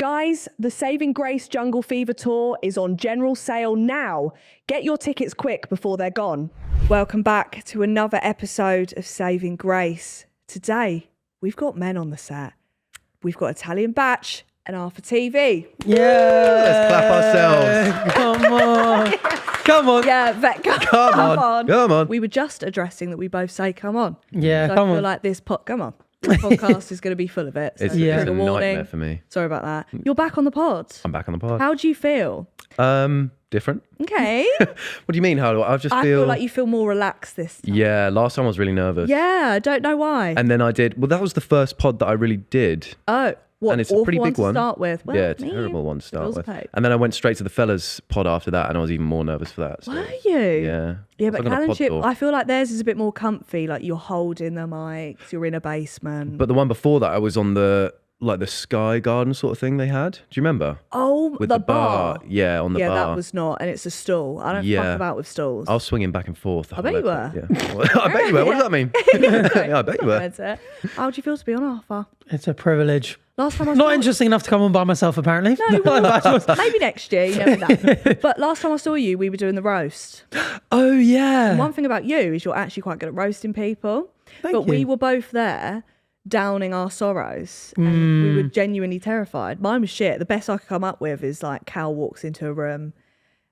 Guys, the Saving Grace Jungle Fever Tour is on general sale now. Get your tickets quick before they're gone. Welcome back to another episode of Saving Grace. Today, we've got men on the set. We've got Italian Batch and Arthur TV. Yeah, let's clap ourselves. Come on. Come on. Yeah, Come on. Come on. We were just addressing that we both say come on. Yeah, So come I feel on. like this podcast is going to be full of it. So It's trigger a warning. nightmare for me. Sorry about that. You're back on the pod. I'm back on the pod. How do you feel? Different. Okay. What do you mean? How? I feel like you feel more relaxed this time. Yeah, last time I was really nervous. Yeah, I don't know why. And then I did. Well, that was the first pod that I really did. Oh, what? And it's a awful pretty one big to one. start with. Well, Yeah, terrible one to start bills with. paid. And then I went straight to the fellas pod after that, and I was even more nervous for that. So, Were you? Yeah. Yeah, I was but like on a Cal and pod Chip, tour. I feel like theirs is a bit more comfy. Like you're holding the mics, you're in a basement. But the one before that, I was on the Sky Garden sort of thing they had. Do you remember? oh, With the bar. Yeah, on the yeah, bar. that was not, and it's a stool. I don't Yeah. fuck about with stools. I was swinging back and forth. I bet you were. Yeah. Well, I bet you were. What does that mean? Yeah, I bet you were. That's it. How do you feel to be on Arthur? It's a privilege. Last time I Not saw interesting enough to come on by myself, apparently. No, well, maybe next year. You never know. But last time I saw you, we were doing the roast. Oh, yeah. One thing about you is you're actually quite good at roasting people. Thank but we you. were both there downing our sorrows and we were genuinely terrified. Mine was shit. The best I could come up with is like Cal walks into a room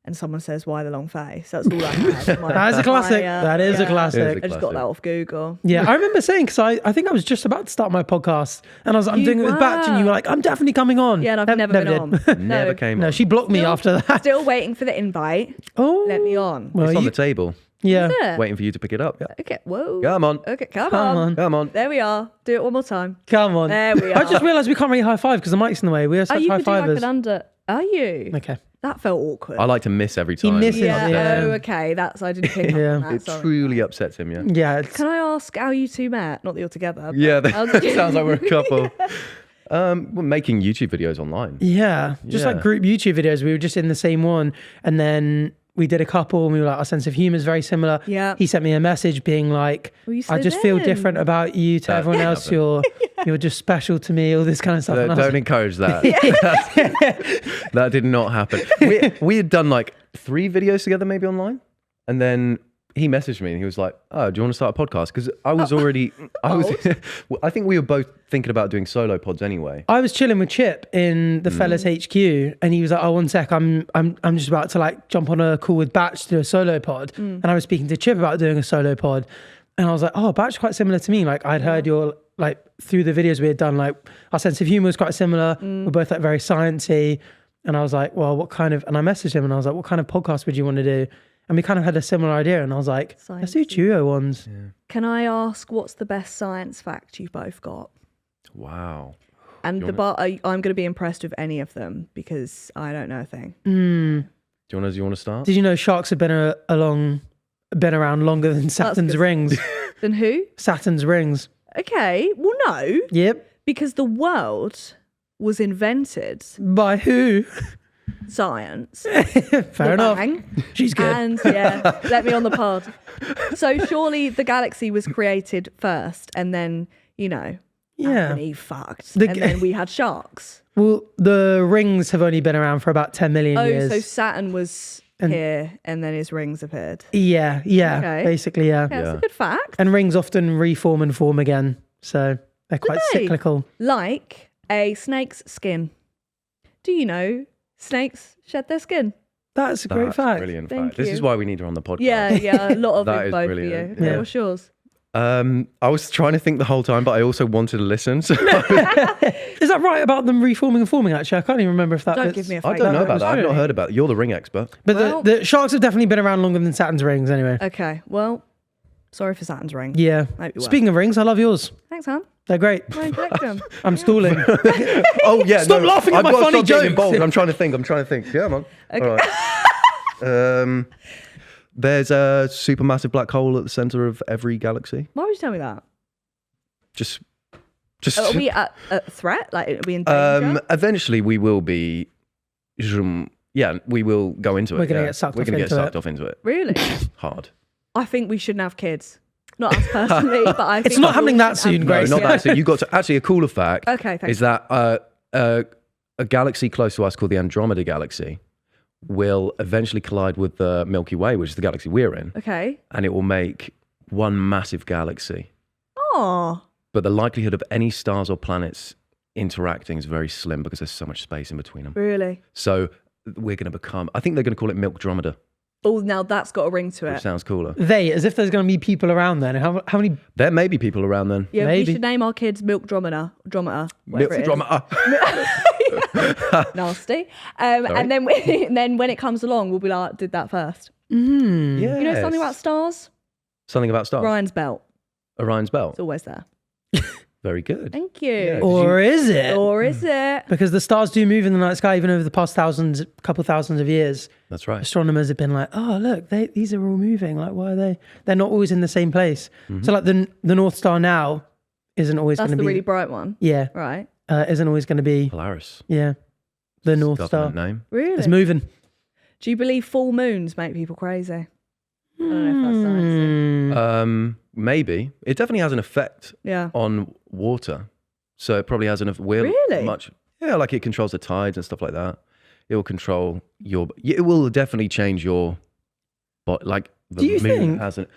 and someone says, "Why the long face?" That's all I had. That is a classic. That is a classic. It is I just got that off Google. Yeah, I remember saying, because I think I was just about to start my podcast, and I was like, I'm You doing it with Batch, and you were. were like, I'm definitely coming on. Yeah, and I've never been on. Never came No, on. she blocked me after that. Still waiting for the invite. Oh, Let me on. Well, It's on you, the table, yeah. Is it? waiting for you to pick it up. Yeah. Okay, whoa. Come on. Okay, come Come on. on. Come on. There we are. Do it one more time. Come on. There we I are. just realised we can't really high five because the mic's in the way. We are Oh, such you high could do like fivers. an under. Are you? Okay. That felt awkward. I like to miss every time. misses, Yeah. Yeah. Oh, okay. That's I didn't pick up Yeah. on that. It Sorry. truly upsets him, yeah. Yeah. It's, Can I ask how you two met? Not that you're together. but Yeah, how that did you- sounds like we're a couple. We're making YouTube videos online. yeah. Just like Yeah. group YouTube videos. We were just in the same one. And then we did a couple and we were like, our sense of humour is very similar. Yeah. He sent me a message being like, Well, you I slid just feel in. different about you to everyone else. You're just special to me, all this kind of stuff. And I was Don't encourage that. That did not happen. We had done like 3 videos together maybe online. And then he messaged me and he was like, "Oh, do you want to start a podcast?" Because I was already, I think we were both thinking about doing solo pods anyway. I was chilling with Chip in the Fellas HQ, and he was like, "Oh, one sec, I'm just about to like jump on a call with Batch to do a solo pod." And I was speaking to Chip about doing a solo pod, and I was like, "Oh, Batch quite similar to me. Like I'd heard your like through the videos we had done, like our sense of humor was quite similar. We're both like very sciencey." And I was like, "Well, what kind of?" And I messaged him, and I was like, "What kind of podcast would you want to do?" And we kind of had a similar idea, and I was like, "Let's do duo ones." Yeah. Can I ask what's the best science fact you've both got? Wow. And Do the you bar, I'm going to be impressed with any of them because I don't know a thing. Do you want to start? Did you know sharks have been around longer than Saturn's good. rings? Then who? Saturn's rings. Okay, well no, Yep. because the world was invented By who? science. Fair enough. Bang. She's good. And yeah, let me on the pod. So surely the galaxy was created first, and then Adam Yeah. and Eve fucked, The- and then we had sharks. Well, the rings have only been around for about 10 million Oh, years. so Saturn was here, and then his rings appeared. Yeah, Okay. basically, yeah. Yeah, that's Yeah. a good fact. And rings often reform and form again. So they're quite they? cyclical. Like a snake's skin. Do you know snakes shed their skin? That's a great That's fact. brilliant Thank fact. This you. is why we need her on the podcast. Yeah, a lot of That is info for brilliant. you. Yeah. What's yours? I was trying to think the whole time, but I also wanted to listen. So Is that right about them reforming and forming, actually? I can't even remember if that Don't was- give me a I fake don't know fact. about that. I've true. not heard about it. You're the ring expert. But Well- the sharks have definitely been around longer than Saturn's rings anyway. Okay, well, sorry for Saturn's ring. Yeah. Hope you were. Speaking of rings, I love yours. Thanks, Han. They're great. I collect them. I'm stalling. Oh yeah, Stop laughing at I've my got to funny stop getting jokes. involved. I'm trying to think. Yeah, man. Okay. All right. There's a supermassive black hole at the center of every galaxy. Why would you tell me that? Just. Are we at threat? Like, are we in danger? Eventually, we will be. Yeah, we will go into it. We're gonna yeah. get sucked We're off gonna get into sucked it. off into it. Really? Hard. I think we shouldn't have kids. Not us personally, but I think It's not we happening all that should have soon, No, Grace. not kids. that. So you got to actually a cooler fact. Okay, thanks. Is that a galaxy close to us called the Andromeda Galaxy will eventually collide with the Milky Way, which is the galaxy we're in, Okay. and it will make one massive galaxy. Oh. But the likelihood of any stars or planets interacting is very slim because there's so much space in between them. Really? So we're going to become, I think they're going to call it Milkdromeda, Oh, now that's got a ring to which it. sounds cooler. As if there's going to be people around then. How many? There may be people around then. Yeah, Maybe. we should name our kids Milkdromeda. Whatever it is. Milkdromeda. Nasty. And then, and then when it comes along, we'll be like, did that first. Yeah. You know something about stars? Something about stars? Orion's belt. Orion's belt. It's always there. Very good. Thank you. Yeah. Or is it? Or is it? Because the stars do move in the night sky even over the past couple thousands of years. That's right. Astronomers have been like, oh, look, these are all moving. Like, why are they? They're not always in the same place. So like the North Star now isn't always That's going the to be. really bright one. Yeah. Right. Isn't always going to be. Polaris. Yeah. The North Star. Government name. Really? It's moving. Do you believe full moons make people crazy? I don't know if that's sciencey. Maybe. It definitely has an effect Yeah. on water. So it probably has an effect. Really? Yeah, like it controls the tides and stuff like that. It will control your. It will definitely change your. But like the Do you moon think? hasn't.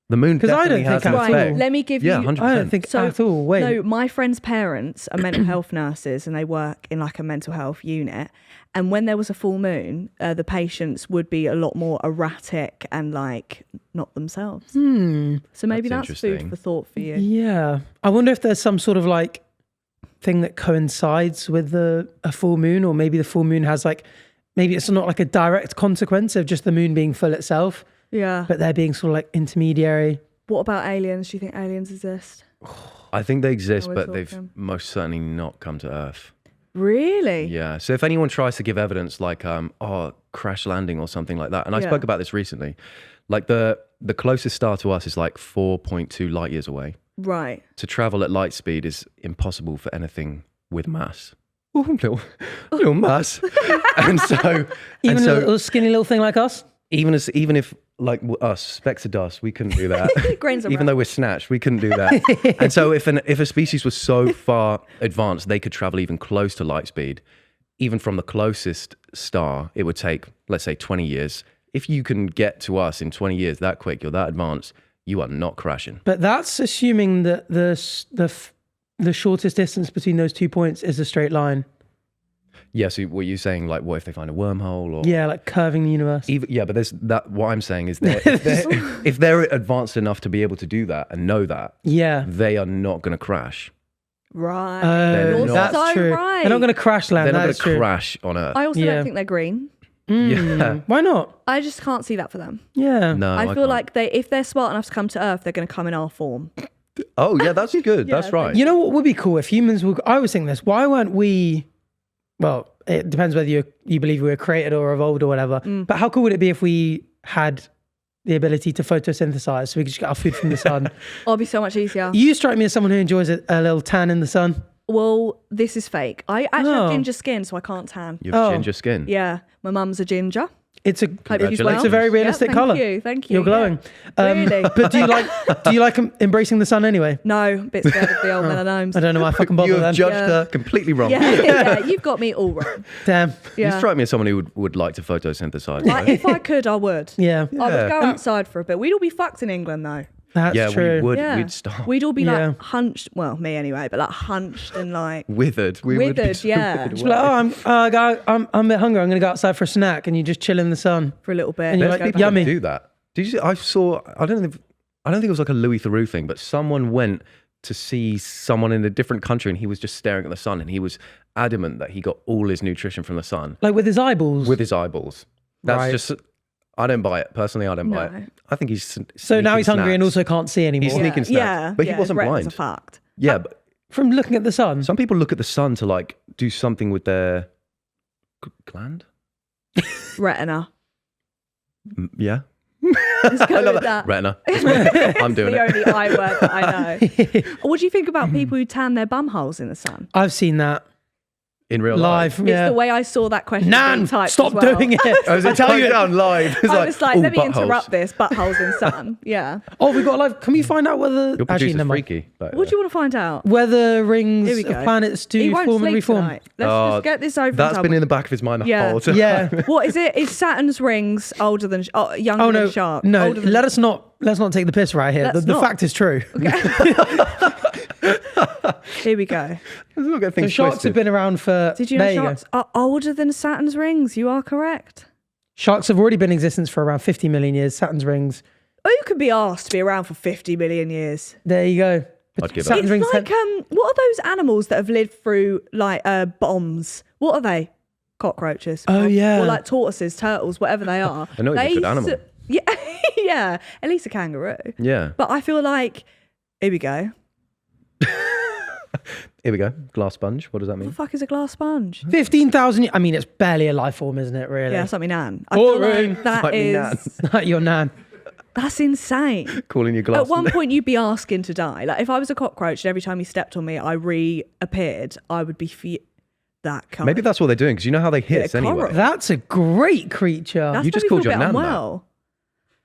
The moon 'Cause I don't definitely has think an at effect. all. Let me give Yeah, you. 100%. I don't think So- at all. Wait. No, my friend's parents are mental health nurses and they work in like a mental health unit. And when there was a full moon, the patients would be a lot more erratic and like not themselves. So maybe That's that's food interesting. for thought for you. Yeah. I wonder if there's some sort of like thing that coincides with a full moon, or maybe the full moon has like, maybe it's not like a direct consequence of just the moon being full itself, Yeah. but there being sort of like intermediary. What about aliens? Do you think aliens exist? I think they exist, we're but they've talking. most certainly not come to Earth. Really? Yeah. So if anyone tries to give evidence like, crash landing or something like that, and I Yeah. spoke about this recently, like the closest star to us is like 4.2 light years away. Right. To travel at light speed is impossible for anything with mass. Ooh, little mass. and so, Even and so a little skinny little thing like us. even if like us, specks of dust, we couldn't do that. Grains of Even though we're snatched, we couldn't do that. And so if a species was so far advanced, they could travel even close to light speed. Even from the closest star, it would take, let's say, 20 years. If you can get to us in 20 years that quick, you're that advanced, you are not crashing. But that's assuming that the shortest distance between those 2 points is a straight line. Yeah, so were you saying like, what if they find a wormhole? Or Yeah, like curving the universe. Even, yeah, but there's that. What I'm saying is that if they're advanced enough to be able to do that and know that, Yeah. they are not going to crash. Right. They're You're not- That's so true. right. They're not going to crash land. They're not That going is to true. crash on Earth. I also Yeah. don't think they're green. Yeah. Why not? I just can't see that for them. Yeah. No, I feel can't. like if they're smart enough to come to Earth, they're going to come in our form. Oh yeah, that's good. That's right. You know what would be cool if humans were? I was thinking this. Why weren't we? Well, it depends whether you believe we were created or evolved or whatever. But how cool would it be if we had the ability to photosynthesize, so we could just get our food from the sun? It'll be so much easier. You strike me as someone who enjoys a little tan in the sun. Well, this is fake. I actually have Oh. ginger skin, so I can't tan. You have Oh. ginger skin. Yeah, my mum's a ginger. It's a Hope she's well. it's a very realistic Yeah, color. Thank you. You're glowing. Really? But do you like embracing the sun anyway? No, a bit scared of the old melanomes. I don't know why I fucking bother You have then. judged Yeah. her completely wrong. Yeah, you've got me all wrong. Damn. You Yeah. strike me as someone who would like to photosynthesize. Like, right? if I could, I would. Yeah. I would Yeah. go outside for a bit. We'd all be fucked in England, though. That's Yeah, true. we would. Yeah. We'd stop. We'd all be Yeah. like hunched. Well, me anyway, but like hunched and like Withered. We would be withered. so Yeah, withered Just be like, I'm a bit hungry. I'm going to go outside for a snack, and you just chill in the sun. for a little bit. And you're There's like, people yummy. that do that. Did you see? I saw. I don't think it was like a Louis Theroux thing, but someone went to see someone in a different country, and he was just staring at the sun, and he was adamant that he got all his nutrition from the sun Like with his eyeballs. with his eyeballs. That's Right. just. I don't buy it personally. I don't buy No. it. I think he's So now he's sneaking hungry and snacks. also can't see anymore. He's sneaking snacks. Yeah, but he yeah, wasn't his retinas blind. are fucked. Yeah, but From looking at the sun. some people look at the sun to like do something with their gland. Retina. Yeah, Let's go I love with that. Retina. I'm doing the it. only I word that I know. What do you think about people who tan their bum holes in the sun? I've seen that. In real live. life. Yeah. It's the way I saw that question Nan, being typed stop as well. doing it. I was typed down live. It's I was like, "Ooh, let me buttholes." interrupt this. Buttholes in sun. Yeah. Oh, we got live. Can we find out whether Your actually producer's never mind. freaky. But, What do you want to find out? Whether rings Here we of go. planets He do won't form and sleep reform? tonight. Let's just get this over. That's and been done in the back of his mind the Yeah. whole time. Yeah. with. What is it? Is Saturn's rings older than younger Oh than no, sharp? no. Older than- Let's not take the piss right here. Let's The not. fact is true. Here we go. Let's not get So things sharks twisted. have been around for. Did you know there you go. sharks are older than Saturn's rings? You are correct. Sharks have already been in existence for around 50 million years. Saturn's rings. Oh, you could be asked to be around for 50 million years. There you go. I'd give Saturn's It's rings. like what are those animals that have lived through like bombs? What are they? Cockroaches. Oh, yeah. Or like tortoises, turtles, whatever they are. I know it's a They good animal. Yeah, yeah. At least a kangaroo. Yeah. But I feel like here we go. Here we go. Glass sponge. What does that What the mean? fuck is a glass sponge? 15,000. I mean, it's barely a life form, isn't it? Really. Yeah, it's like my nan. I feel Boring. like that Like me is Like your nan. that's insane. Calling you glass. At one point, you'd be asking to die. Like if I was a cockroach and every time you stepped on me, I reappeared, I would be that kind. Maybe that's what they're doing because you know how they hiss Yeah, anyway. coral. That's a great creature. That's You just made me called feel your a bit nan that. unwell.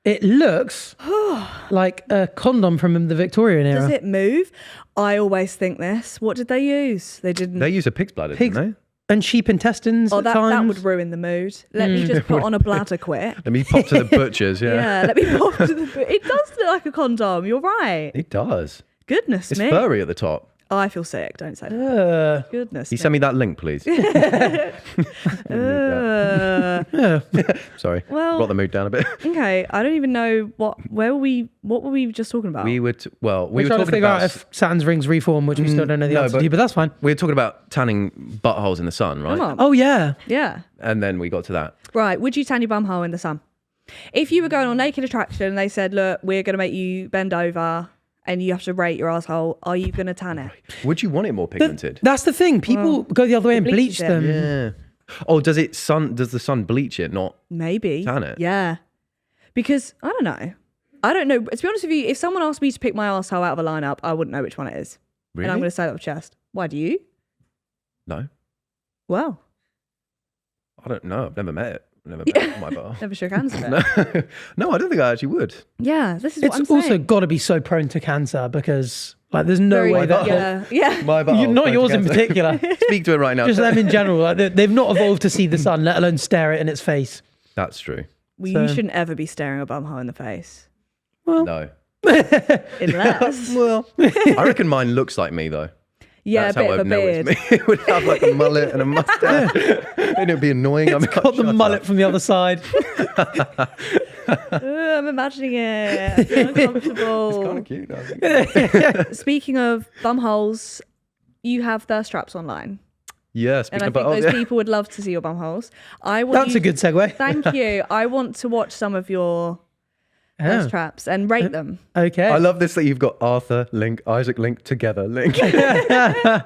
It looks like a condom from the Victorian era. Does it move? I always think this. What did they use? They didn't. They use a pig's bladder, Pigs- didn't And sheep intestines Oh, at that times. would ruin the mood. Let me just put on a bladder quick. they? Let me pop to the butchers. Yeah. Yeah, let me pop to the. It does look like a condom. You're right. It does. Goodness It's me. furry at the top. Oh, I feel sick. Don't say that. Goodness. Can you send me that link, please? Sorry. Well- Brought the mood down a bit. Okay, I don't even know what were we just talking about? We were we We're were trying to talking figure about out if Saturn's rings reform, which we still don't know the no, answer but- to, but that's fine. we were talking about tanning buttholes in the sun, right? Come on. Oh, yeah. Yeah. And then we got to that. Right. Would you tan your bum hole in the sun? If you were going on Naked Attraction and they said, look, we're going to make you bend over and you have to rate your asshole, are you going to tan it? Would you want it more pigmented? That's the thing. People go the other way and bleach bleaches it. them. Yeah. Oh, does the sun bleach it? Not Maybe. tan it? Yeah. Because I don't know. To be honest with you, if someone asked me to pick my asshole out of a lineup, I wouldn't know which one it is. Really? And I'm going to say that with chest. Why do you? No. Well, I don't know. I've never met it. I've never met my butthole. never shook hands with it. No, I don't think I actually would. Yeah, this is what It's I'm saying. also got to be so prone to cancer because, like, there's no way that. Yeah. My butthole. Not yours in particular. Speak to it right now. Just them in general. Like, they've not evolved to see the sun, let alone stare it in its face. That's true. Well, So- you shouldn't ever be staring a bumhole in the face. No. Unless. Well, I reckon mine looks like me though. Yeah, That's a bit how of I'd a know beard. it's me. It would have like a mullet and a mustache. And it'd be annoying. It's got the mullet from the other side. I'm imagining it. I feel uncomfortable. Kind of cute. I think. Speaking of bumholes, you have thirst traps online. Yeah, And speaking I of think buttholes, those yeah. people would love to see your bumholes. I want That's you a good segue. Thank you. I want to watch some of your thirst traps and rate them. Okay. I love this that you've got Arthur link, Isaac link, together link. I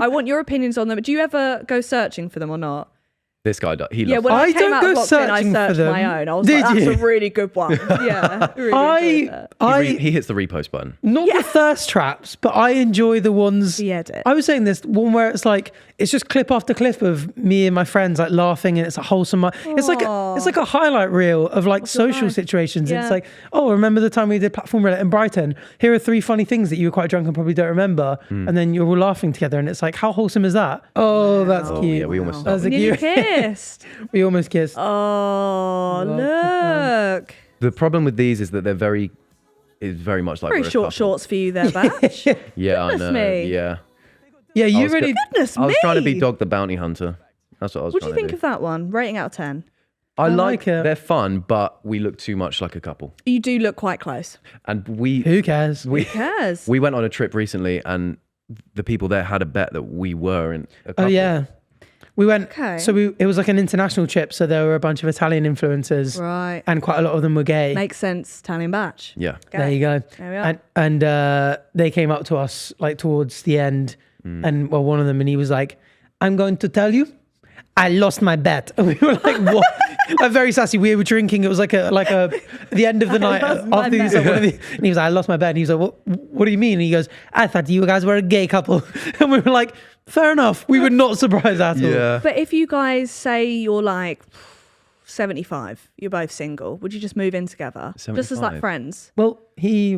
want your opinions on them. Do you ever go searching for them or not? This guy, he Yeah, loves when I I came don't out go of lockdown, I searching for searched them. my own. I was Did like, that's you? a really good one. Yeah, really enjoyed that. he hits the repost button. Not the thirst traps, but I enjoy the ones. The edit. I was saying this one where it's like it's just clip after clip of me and my friends like laughing, and it's a wholesome. It's like a highlight reel of like social life. situations. Yeah. It's like, oh, remember the time we did platform Reddit in Brighton? Here are 3 funny things that you were quite drunk and probably don't remember, and then you're all laughing together, and it's like, how wholesome is that? Oh, that's Oh, cute. yeah, we almost That's a Nearly cute. kissed. We almost kissed. Oh, look. The problem with these is that they're very much like Very we're a short couple. shorts for you there, Batch. Yeah, I Goodness know. me. Yeah, Yeah, you was really. Goodness I was trying to be me. Dog the Bounty Hunter. That's what I was What do trying you think to do. of that one? Rating out of 10. I like like it. they're fun, but we look too much like a couple. You do look quite close. And we Who cares? Who cares? we went on a trip recently, and the people there had a bet that we were in a couple. Oh yeah, we went. Okay. So it was like an international trip. So there were a bunch of Italian influencers, Right. and quite a lot of them were gay. Makes sense. Italian Batch. Yeah. There you go. There we are. And they came up to us like towards the end, and well, one of them, and he was like, "I'm going to tell you, I lost my bet. And we were like, what? Like, very sassy. We were drinking. It was like a the end of the night after these. Like, and he was like, I lost my bet. And he was like, what do you mean? And he goes, I thought you guys were a gay couple. And we were like, fair enough. We were not surprised at all. Yeah. But if you guys say you're like 75, you're both single, would you just move in together? Just as 75? like friends? Well, we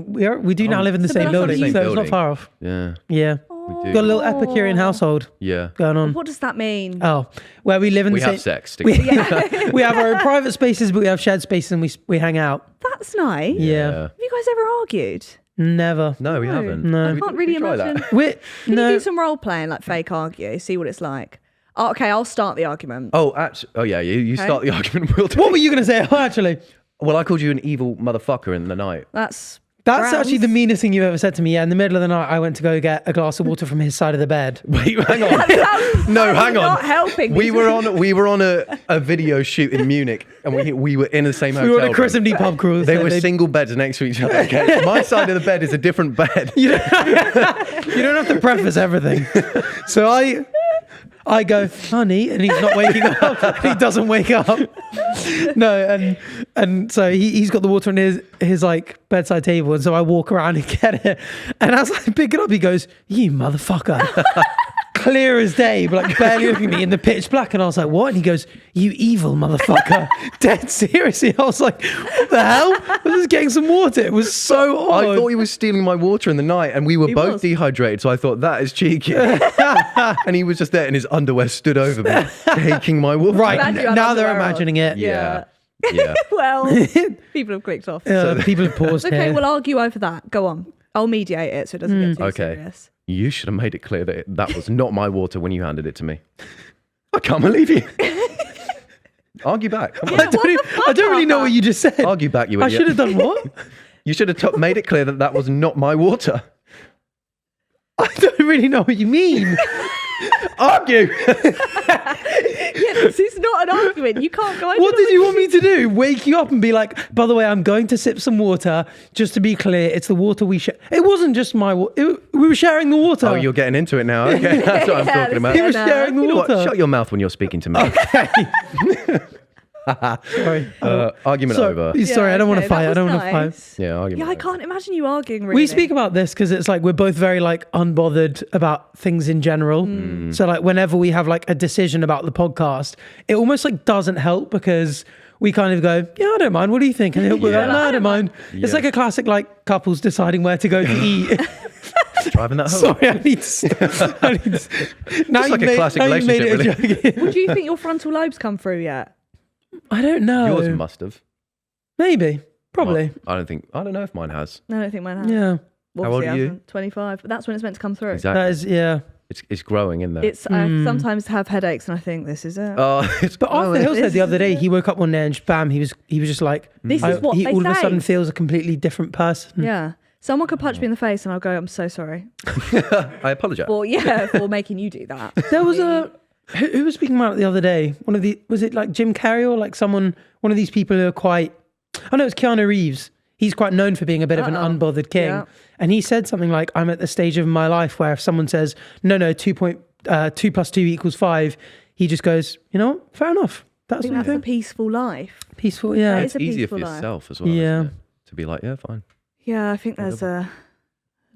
do now live in the So same that's building, what so you- it's not far off. Yeah. Yeah. We Got a do. little Epicurean household Yeah. going on. What does that mean? Oh, where we live in We the same... have sex We, together. we have our own private spaces, but we have shared spaces and we hang out. That's nice. Yeah. Have you guys ever argued? Never. No, we haven't. No. I can't really try imagine. that. We're, Can you no. do some role playing, like fake argue, see what it's like? Oh, okay, I'll start the argument. Oh, actually, yeah, you start the argument. We'll do What it. were you going to say? Oh, actually, Well, I called you an evil motherfucker in the night. That's that's grounds. actually the meanest thing you've ever said to me. Yeah, in the middle of the night, I went to go get a glass of water from his side of the bed. Wait, hang on. No, That's hang on. not helping. We were on a video shoot in Munich, and we were in the same hotel. We were on a room. Chris and D pub cruise. They were single beds next to each other. Okay, my side of the bed is a different bed. You don't have to preface everything. So I go, honey, and he's not waking up. He doesn't wake up. No, and so he's got the water on his like bedside table, and so I walk around and get it. And as I pick it up, he goes, "You motherfucker." Clear as day, but like barely looking at me in the pitch black. And I was like, what? And he goes, "You evil motherfucker." Dead seriously. I was like, what the hell? I was just getting some water. It was so odd. I thought he was stealing my water in the night, and we were both was. dehydrated. So I thought that is cheeky. And he was just there in his underwear, stood over me, taking my water. Right, Glad you had now they're underwear on. imagining it. Yeah. Yeah. Well, people have clicked off. People have paused Okay, here. we'll argue over that. Go on. I'll mediate it so it doesn't get too Okay. serious. You should have made it clear that that was not my water when you handed it to me. I can't believe you. Argue back. Come on. I don't really know what you just said. Argue back, you I idiot. should have done what? You should have made it clear that that was not my water. I don't really know what you mean. Argue. Yeah, this is not an argument. You can't go into What the did you want me to do? Wake you up and be like, by the way, I'm going to sip some water. Just to be clear, it's the water we share. It wasn't just my water. We were sharing the water. Oh, you're getting into it now. Okay, that's what I'm Yeah, talking about. He was no. sharing the You know what? water. Shut your mouth when you're speaking to me. Sorry. Argument over. Sorry, I don't want to okay, fight. that I don't was want to fight. nice. Yeah, argument Yeah, I over. can't imagine you arguing really. We speak about this because it's like we're both very like unbothered about things in general. So like whenever we have like a decision about the podcast, it almost like doesn't help because we kind of go, yeah, I don't mind. What do you think? And we're like, no, I don't mind. It's Yeah. like a classic like couples deciding where to go to eat. Driving that home. Sorry, I need to stop. Now like a classic you made it a relationship, joke. Do you think your frontal lobes come through yet? I don't know. Yours must have. Maybe. Probably. I don't know if mine has. No, I don't think mine has. Yeah. Obviously How old are you? hasn't. 25. But that's when it's meant to come through. Exactly. That is, yeah. It's growing in there. It's I sometimes have headaches and I think this is it. It's But Arthur growing. Hill said This the other day, is- he woke up one day and just, bam, he was just like, This is what he they all of a say. sudden feels a completely different person. Yeah. Someone could punch me in the face and I'll go, I'm so sorry. I apologize. For making you do that. There was who was speaking about it the other day? Was it like Jim Carrey or like one of these people who are quite, oh no, it's Keanu Reeves. He's quite known for being a bit of an unbothered king. Yeah. And he said something like, I'm at the stage of my life where if someone says, no, 2 + 2 = 5, he just goes, you know what? Fair enough. I That's think what I that's a think. peaceful life. Peaceful, yeah. That It's is a easier for peaceful life. yourself as well. Yeah. isn't it? To be like, yeah, fine. Yeah, I think there's I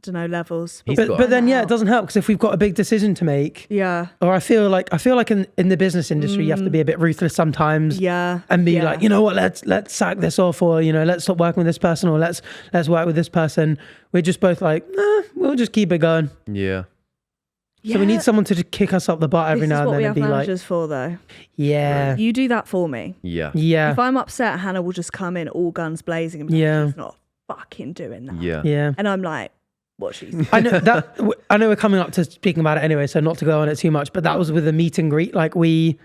don't know, levels. He's But, got- but then, yeah, it doesn't help because if we've got a big decision to make, Yeah. or I feel like in the business industry, you have to be a bit ruthless sometimes. Yeah. And be yeah. like, you know what, let's sack this off, or let's stop working with this person, or let's work with this person. We're just both like, we'll just keep it going. Yeah. So we need someone to just kick us up the butt every This now is and what then we and have be like, managers for, though. yeah, You do that for me. Yeah. yeah, If I'm upset, Hannah will just come in all guns blazing and be Yeah. like, she's not fucking doing that. Yeah. yeah. And I'm like, what she's I know that. I know we're coming up to speaking about it anyway, so not to go on it too much. But that was with a meet and greet. Like we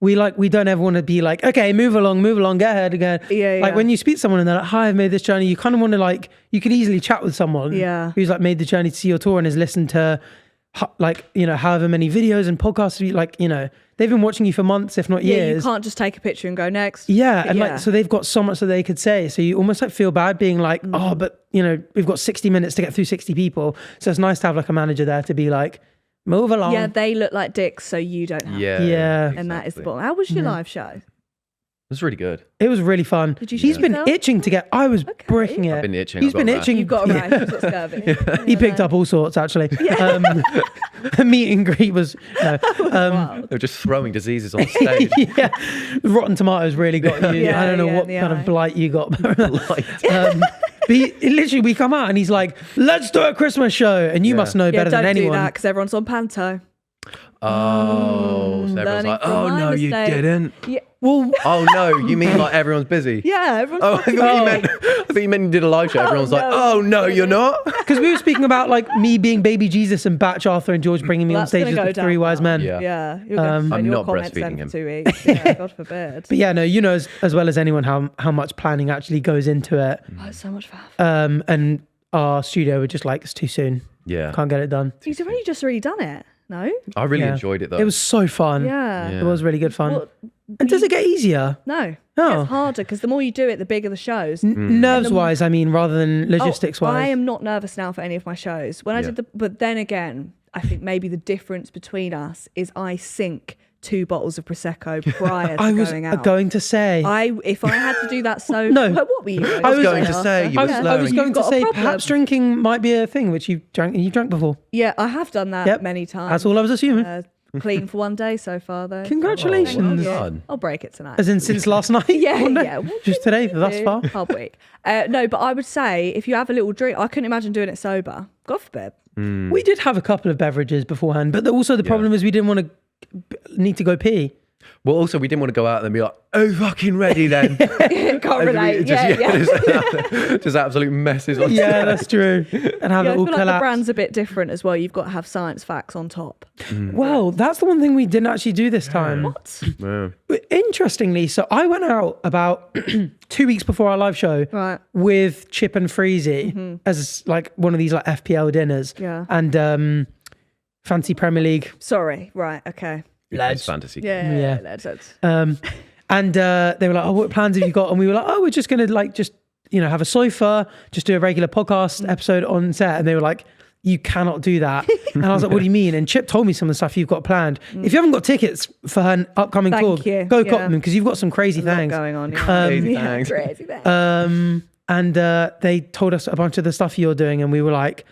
don't ever want to be like, okay, move along, get ahead again. Yeah, Like yeah. when you speak to someone and they're like, hi, I've made this journey. You kind of want to like, you could easily chat with someone Yeah. who's like made the journey to see your tour and has listened to however many videos and podcasts. They've been watching you for months, if not Yeah, years. you can't just take a picture and go next. Yeah, and Yeah. like so they've got so much that they could say. So you almost like feel bad being like, oh, but we've got 60 minutes to get through 60 people. So it's nice to have like a manager there to be like, Move along. Yeah, they look like dicks, so you don't have. Yeah. Yeah. And that is the exactly. bottom. How was your live show? It was really good. It was really fun. Did you He's shoot been yourself? itching to get. I was bricking it. I've been itching. He's I've been got a rash. itching. You've got a rash. You've got scurvy. He picked up all sorts actually. The meet and greet was Wow. They were just throwing diseases on stage. yeah. Rotten tomatoes really got you. Yeah, I don't know yeah, what the kind eye. of blight you got. Like, But literally, we come out and he's like, "Let's do a Christmas show," and you Yeah. must know Yeah, better don't than do anyone. that because everyone's on panto. oh, so everyone's learning like, from oh my no, you mistake." didn't. Yeah, Well, Oh no, you mean like everyone's busy? yeah, everyone's. Oh, I thought you meant you did a live show. Everyone's like, no. oh no, you're not. because we were speaking about like me being baby Jesus and Bach Arthur and George bringing me on That's gonna stage go as the down three wise well. men. Yeah. Yeah, you're going to I'm spend your not comments breastfeeding then for him. 2 weeks. Yeah, God forbid. But yeah, no, you know as well as anyone how much planning actually goes into it. Oh, it's so much faff. And our studio were just like, it's too soon. Yeah, Can't get it done. He's already just really done it. No? I really Yeah. enjoyed it though. It was so fun. Yeah. Yeah. It was really good fun. Well, and does it get easier? No. Oh. It's harder because the more you do it, the bigger the shows. Nerves wise, I mean, rather than logistics Oh, wise. I am not nervous now for any of my shows. When I Yeah. did but then again, I think maybe the difference between us is I sink 2 bottles of Prosecco prior to I was going out. going to say. If I had to do that so No. what were you I was going to say you I were was, slowing. I was going You've to got a say problem. perhaps drinking might be a thing which you've drank before. Yeah, I have done that Yep. many times. That's all I was assuming. Clean for one day so far though. Congratulations. Oh, well done. I'll break it tonight. As in since last night? Yeah, One day? yeah. What Just can today, you thus do? far. I'll break. No, but I would say if you have a little drink, I couldn't imagine doing it sober. God forbid. We did have a couple of beverages beforehand, but also the problem is we didn't want to need to go pee. Well, also we didn't want to go out and be like, oh, fucking ready then. Can't relate. Just absolute messes on Yeah, stage. that's true. And have Yeah, it I all feel like the collapse. brand's a bit different as well. You've got to have science facts on top. Well, that's the one thing we didn't actually do this time. What? Yeah. But interestingly, so I went out about 2 weeks before our live show Right. with Chip and Freezy as like one of these like FPL dinners. Yeah. And Fancy Premier League. Sorry. Right. Okay. It's fantasy. Yeah. Yeah. Let's. And they were like, "Oh, what plans have you got?" And we were like, "Oh, we're just gonna like just have a sofa, just do a regular podcast episode on set." And they were like, "You cannot do that." And I was like, "What do you mean?" And Chip told me some of the stuff you've got planned. If you haven't got tickets for her upcoming Thank tour, you. go cop Yeah. them because you've got some crazy Lot things. going on. Crazy Yeah, thanks. crazy things. And they told us a bunch of the stuff you're doing, and we were like,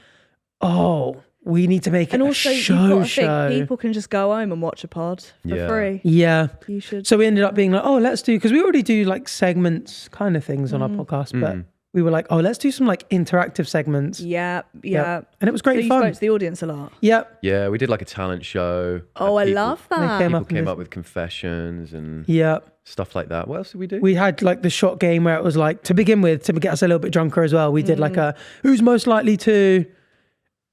"Oh, we need to make it And a also, you've show." got to think people can just go home and watch a pod for Yeah. free. Yeah. You should. So we ended up being like, "Oh, let's do," because we already do like segments kind of things on our podcast, but we were like, "Oh, let's do some like interactive segments." Yeah. And it was So great you fun. spoke to the audience a lot. Yep. Yeah, we did like a talent show. Oh, I and love that. came People up came with- up with confessions and Yep. stuff like that. What else did we do? We had like the shot game where it was like, to begin with, to get us a little bit drunker as well, we did like a who's most likely to,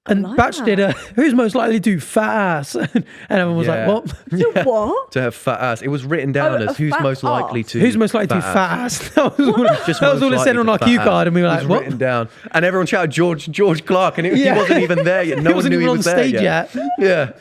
and like Batch that. did a who's most likely to fat ass. And everyone was Yeah. like, what? So what? To have fat ass. It was written down Oh, as a who's fat most likely ass. to. Who's most likely to fat ass? That was all, Just that was most all it said likely on to our fat cue ass. card, and we were It like, was what? written down, and everyone shouted George Clark, and Yeah. he wasn't even there yet. No He one wasn't knew he even was on there stage yet. Yeah.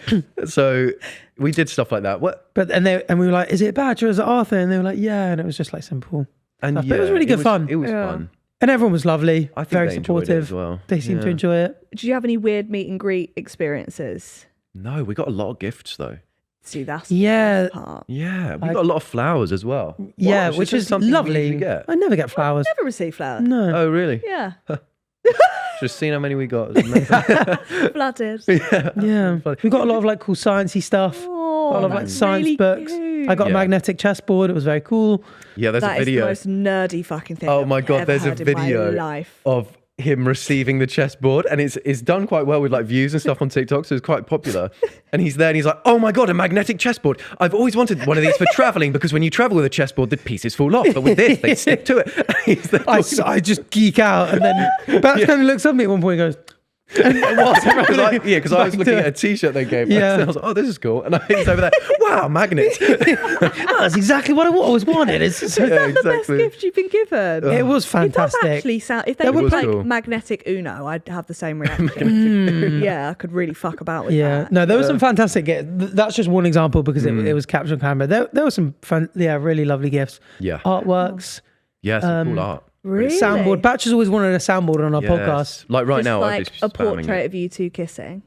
So we did stuff like that. What? But and we were like, is it Batch or is it Arthur? And they were like, yeah, and it was just like simple. And But it was really good fun. It was Yeah. fun. And everyone was lovely, I think very they enjoyed it supportive as well. They seemed to Yeah. enjoy it. Did you have any weird meet and greet experiences? No, we got a lot of gifts though. See, that's Yeah. the part. Yeah, we got a lot of flowers as well. Yeah, Wow, which this is something we lovely. usually get. I never get flowers. Never received flowers. No. Oh, really? Yeah. Just seen how many we got. Flooded. Yeah. We got a lot of like cool sciencey stuff. Oh, A lot of like that's science really books. cute. I got a Yeah. magnetic chessboard. It was very cool. Yeah, there's That a is the video most nerdy fucking thing. Oh I've my God, ever there's a heard in my video. life. of him receiving the chessboard, and it's done quite well with like views and stuff on TikTok, so it's quite popular. And he's there and he's like, oh my God, a magnetic chessboard. I've always wanted one of these for traveling, because when you travel with a chessboard, the pieces fall off, but with this, they stick to it. And he's there I just geek out, and then Batch kind of looks at me at one point and goes, because I was Back looking to- at a t-shirt they gave us. Yeah. And I was like, oh, this is cool. And he's over there, wow, magnets. oh, that's exactly what I always wanted. It's so, Yeah, The best gift you've been given. it was It does fantastic. actually sound. If they It were was like cool. magnetic Uno, I'd have the same reaction. Yeah, I could really fuck about with Yeah, that. no, there was some fantastic gifts. That's just one example because it was captured on camera. There were some fun, really lovely gifts. Yeah. Artworks. Yeah, some cool art. Really? Soundboard. Batch has always wanted a soundboard on our Yes. podcast. Like right Just now, like I've just a spamming portrait it. of you two kissing.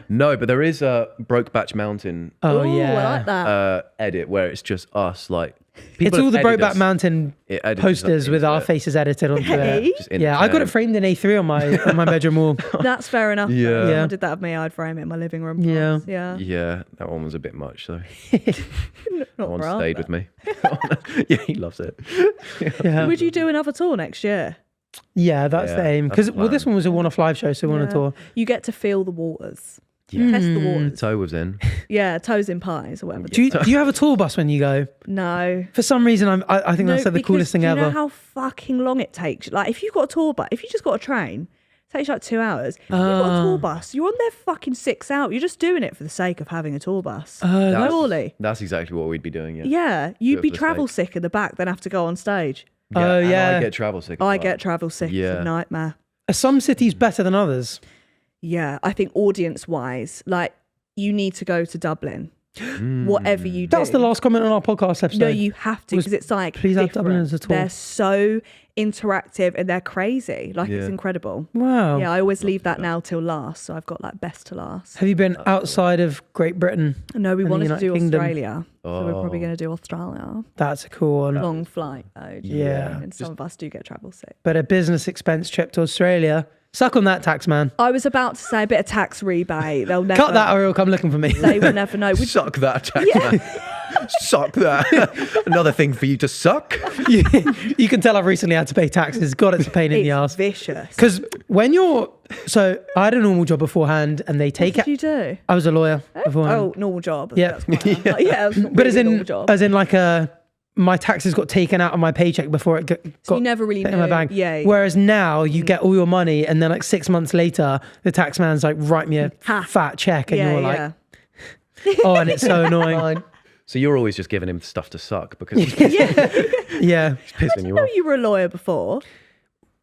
No, but there is a Brokeback Mountain Oh Ooh, yeah. I like that. edit where it's just us. Like It's people all the have edited Brokeback us. Mountain It edited us posters with into our it. faces edited onto Hey. it. Just in Yeah, the I got it can. framed in A3 on my bedroom wall. That's fair enough. Yeah. If Yeah. someone did that of me, I'd frame it in my living room. Yeah. Yeah. Yeah, that one was a bit much. So Not that one for stayed Arthur. with me. Yeah, he loves it. Yeah, Would you do another tour next year? yeah, that's the Yeah, aim. that's Because the well, this plan. one was a one-off live show, so we want Yeah. a tour. You get to feel the waters. Yeah. Test the waters. Toe was in. Yeah, toes in pies or whatever. Do you have a tour bus when you go? No. For some reason, I think that's like the because coolest thing do you ever. know how fucking long it takes? Like, if you've got a tour bus, if you just got a train, it takes you like 2 hours. If you've got a tour bus, you're on there fucking 6 hours. You're just doing it for the sake of having a tour bus. That's- Surely. That's exactly what we'd be doing. Yeah. Yeah, Do you'd it be for the travel sake. sick in the back, then have to go on stage. Oh, and yeah. I get travel sick. as I well. get travel sick. It's Yeah. a nightmare. Are some cities better than others? Yeah, I think audience-wise, like, you need to go to Dublin. Whatever you do. That's the last comment on our podcast episode. No, you have to Was, because it's like please have different. Dublin as a tour. They're so interactive and they're crazy. Like it's Yeah. incredible. Wow. Yeah, I always leave that now till last. So I've got like best to last. Have you been outside of Great Britain? No, we the wanted to United do Kingdom. Australia. So we're probably Oh. going to do Australia. That's a cool one. Long flight though. do you know what I Yeah. mean? And some of us do get travel sick. But a business expense trip to Australia. Suck on that, tax man. I was about to say a bit of tax rebate. They'll never Cut that or it'll come looking for me. They will never know. Would Suck that, tax man. Suck that. Another thing for you to suck. You can tell I've recently had to pay taxes. God, it's a pain in the it's ass. vicious. Because when you're... So I had a normal job beforehand and they take What did it... you do? I was a lawyer beforehand. Oh, normal job. Yeah. That's quite yeah. That's not But really a normal job. as in like my taxes got taken out of my paycheck before it got So you never really put in my knew. bank. Yeah. Whereas now you get all your money and then like 6 months later, the tax man's like, write me a Ha. fat check. And yeah, you're yeah. like, oh, and it's so annoying. So you're always just giving him stuff to suck because he's Yeah. pissing you No, off. you were a lawyer before.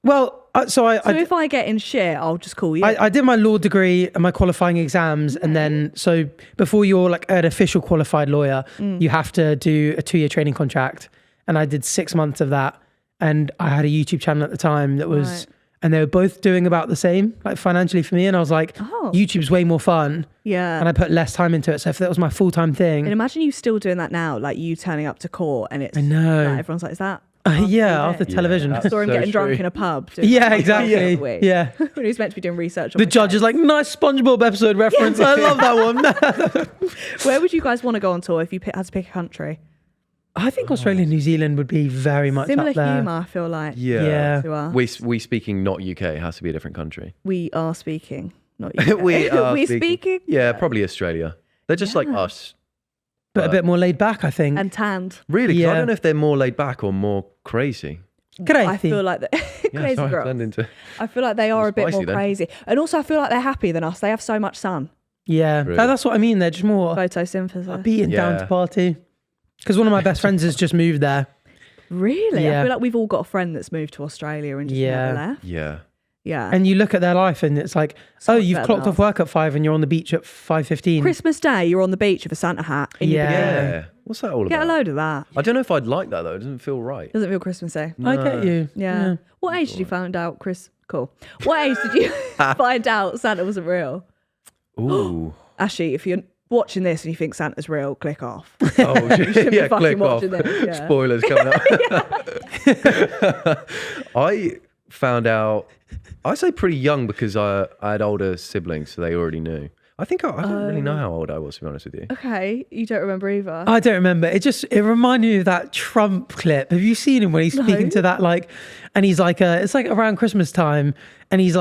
Well, so if I get in shit, I'll just call you. I did my law degree and my qualifying exams, and then so before you're like an official qualified lawyer, you have to do a 2-year training contract, and I did 6 months of that, and I had a YouTube channel at the time that was, Right. and they were both doing about the same, like financially for me, and I was like, Oh. YouTube's way more fun, yeah. and I put less time into it. So if that was my full time thing, And imagine you still doing that now, like you turning up to court and it's I know. like, everyone's like, is that? yeah, TV? after television. that's Saw him so getting drunk true. in a pub. doing Yeah, that exactly. week. Yeah. When he was meant to be doing research on The my judge case. is like, nice SpongeBob episode reference. I love that one. Where would you guys want to go on tour if you had to pick a country? I think Australia and New Zealand would be very much Similar up there. humour, I feel like. Yeah. To us. We speaking not UK. It has to be a different country. We are speaking, not you. we are we speaking. Yeah, probably Australia. They're just like us. But a bit more laid back, I think. And tanned. Really? 'Cause Yeah. I don't know if they're more laid back or more crazy. Crazy. I feel like Yeah, crazy sorry, I girls. turned into I feel like they are a bit spicy more then. crazy. And also I feel like they're happier than us. They have so much sun. Yeah, Really? that's what I mean. They're just more Photosynthesis. beaten down Yeah. to party. Because one of my best friends has just moved there. Really? Yeah. I feel like we've all got a friend that's moved to Australia and just Yeah. never left. yeah. Yeah. And you look at their life and it's like, So oh, much you've better clocked than off work at 5 and you're on the beach at 5:15. Christmas Day, you're on the beach with a Santa hat in your Yeah. bikini. Yeah. What's that all Get a about? load of that. I don't know if I'd like that though. It doesn't feel right. Doesn't feel Christmassy. I get you. Yeah. What age did you find out, Chris? Cool. What age did you find out Santa wasn't real? Ooh. Actually, if you're watching this and you think Santa's real, click off. Oh, shouldn't be yeah. fucking Click off. watching this, yeah. Spoilers coming up. I found out. I say pretty young because I had older siblings, so they already knew. I think I don't really know how old I was, to be honest with you. Okay, you don't remember either. I don't remember. It reminded me of that Trump clip. Have you seen him when he's speaking to that and he's like, it's like around Christmas time, and he's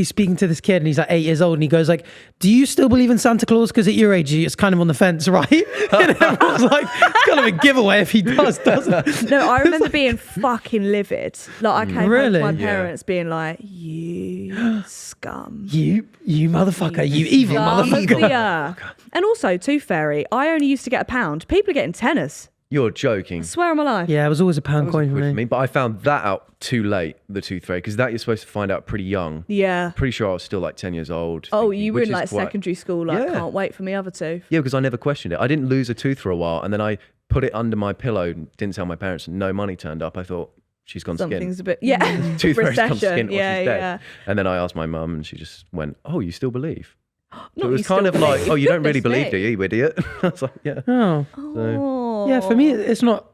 speaking to this kid, and he's like 8 years old, and he goes like, "Do you still believe in Santa Claus? Because at your age, it's kind of on the fence, right?" And everyone's like, "It's kind of a giveaway if he doesn't." No, I remember being fucking livid. Like I came home Really? to my Yeah. parents being like, "You scum." You motherfucker, you evil Scum of motherfucker. the earth. And also, Tooth Fairy, I only used to get £1. People are getting tenors. You're joking. Swear on my life. Yeah, it was always a pound coin for With me. me, but I found that out too late. The tooth fairy, because that you're supposed to find out pretty young. Yeah. Pretty sure I was still like 10 years old. Oh, thinking, you were which in is like quite- secondary school, like Yeah. can't wait for my other tooth. Yeah, because I never questioned it. I didn't lose a tooth for a while, and then I put it under my pillow, didn't tell my parents, and no money turned up. I thought, she's gone Something's skin. a bit, yeah. Tooth fairy's gone Recession. skin or Yeah, she's dead. yeah. And then I asked my mum and she just went, oh, you still believe? So Not it was you kind still of like, believe. oh, you don't really Goodness believe, do me. you idiot? I was like, yeah. Oh. Oh. Yeah, for me, it's not.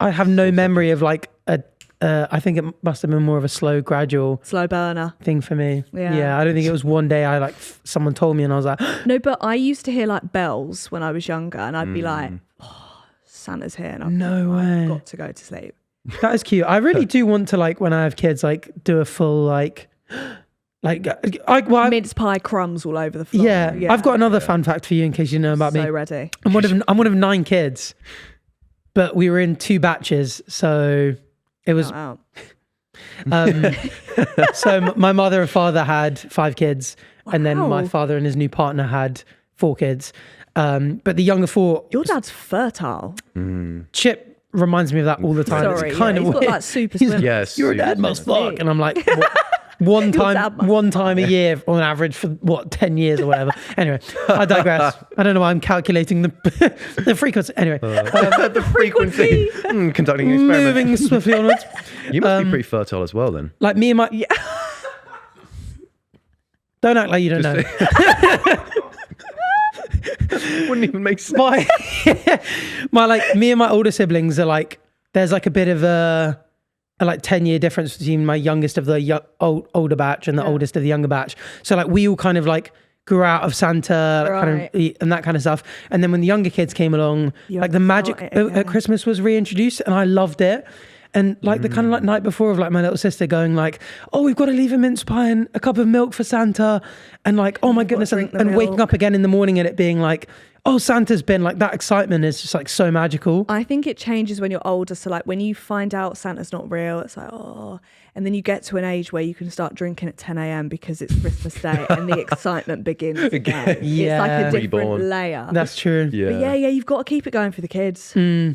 I have no memory of like a. I think it must have been more of a slow, gradual Slow burner. thing for me. Yeah. I don't think it was one day I like someone told me and I was like, No, but I used to hear like bells when I was younger, and I'd be like, oh, Santa's here. And No way. I've got to go to sleep. that is cute. I really do want to like when I have kids, like do a full like Mince pie crumbs all over the floor. yeah. I've got another fun fact for you in case you know about so me. ready. I'm one of 9 kids, but we were in 2 batches, so it was. Out. So my mother and father had 5 kids, and then my Wow. father and his new partner had 4 kids. But the younger 4, Your dad's fertile. Chip reminds me of that all the time. Sorry, It's kind yeah, of he's got weird. like super He's swim. Yes. Your dad must fuck, and I'm like, what? one dad must time a year on average for 10 years or whatever. Anyway, I digress. I don't know why I'm calculating the frequency. Anyway, the frequency. Conducting an experiment. moving swiftly onwards. You must be pretty fertile as well then. Like me and my. Don't act like you don't know. Wouldn't even make sense. My like me and my older siblings are like there's like a bit of a like 10-year difference between my youngest of the older batch and the oldest of the younger batch. So like we all kind of like grew out of Santa kind of, and that kind of stuff. And then when the younger kids came along, like the magic at Christmas was reintroduced, and I loved it. And like the kind of like night before of like my little sister going like, oh, we've got to leave a mince pie and a cup of milk for Santa, and like, oh my goodness, and waking up again in the morning and it being like, oh, Santa's been like, that excitement is just like so magical. I think it changes when you're older. So like when you find out Santa's not real, it's like, oh, and then you get to an age where you can start drinking at 10 a.m. because it's Christmas Day and the excitement begins again. Yeah. It's like a different Reborn. layer. That's true. Yeah. But yeah, you've got to keep it going for the kids.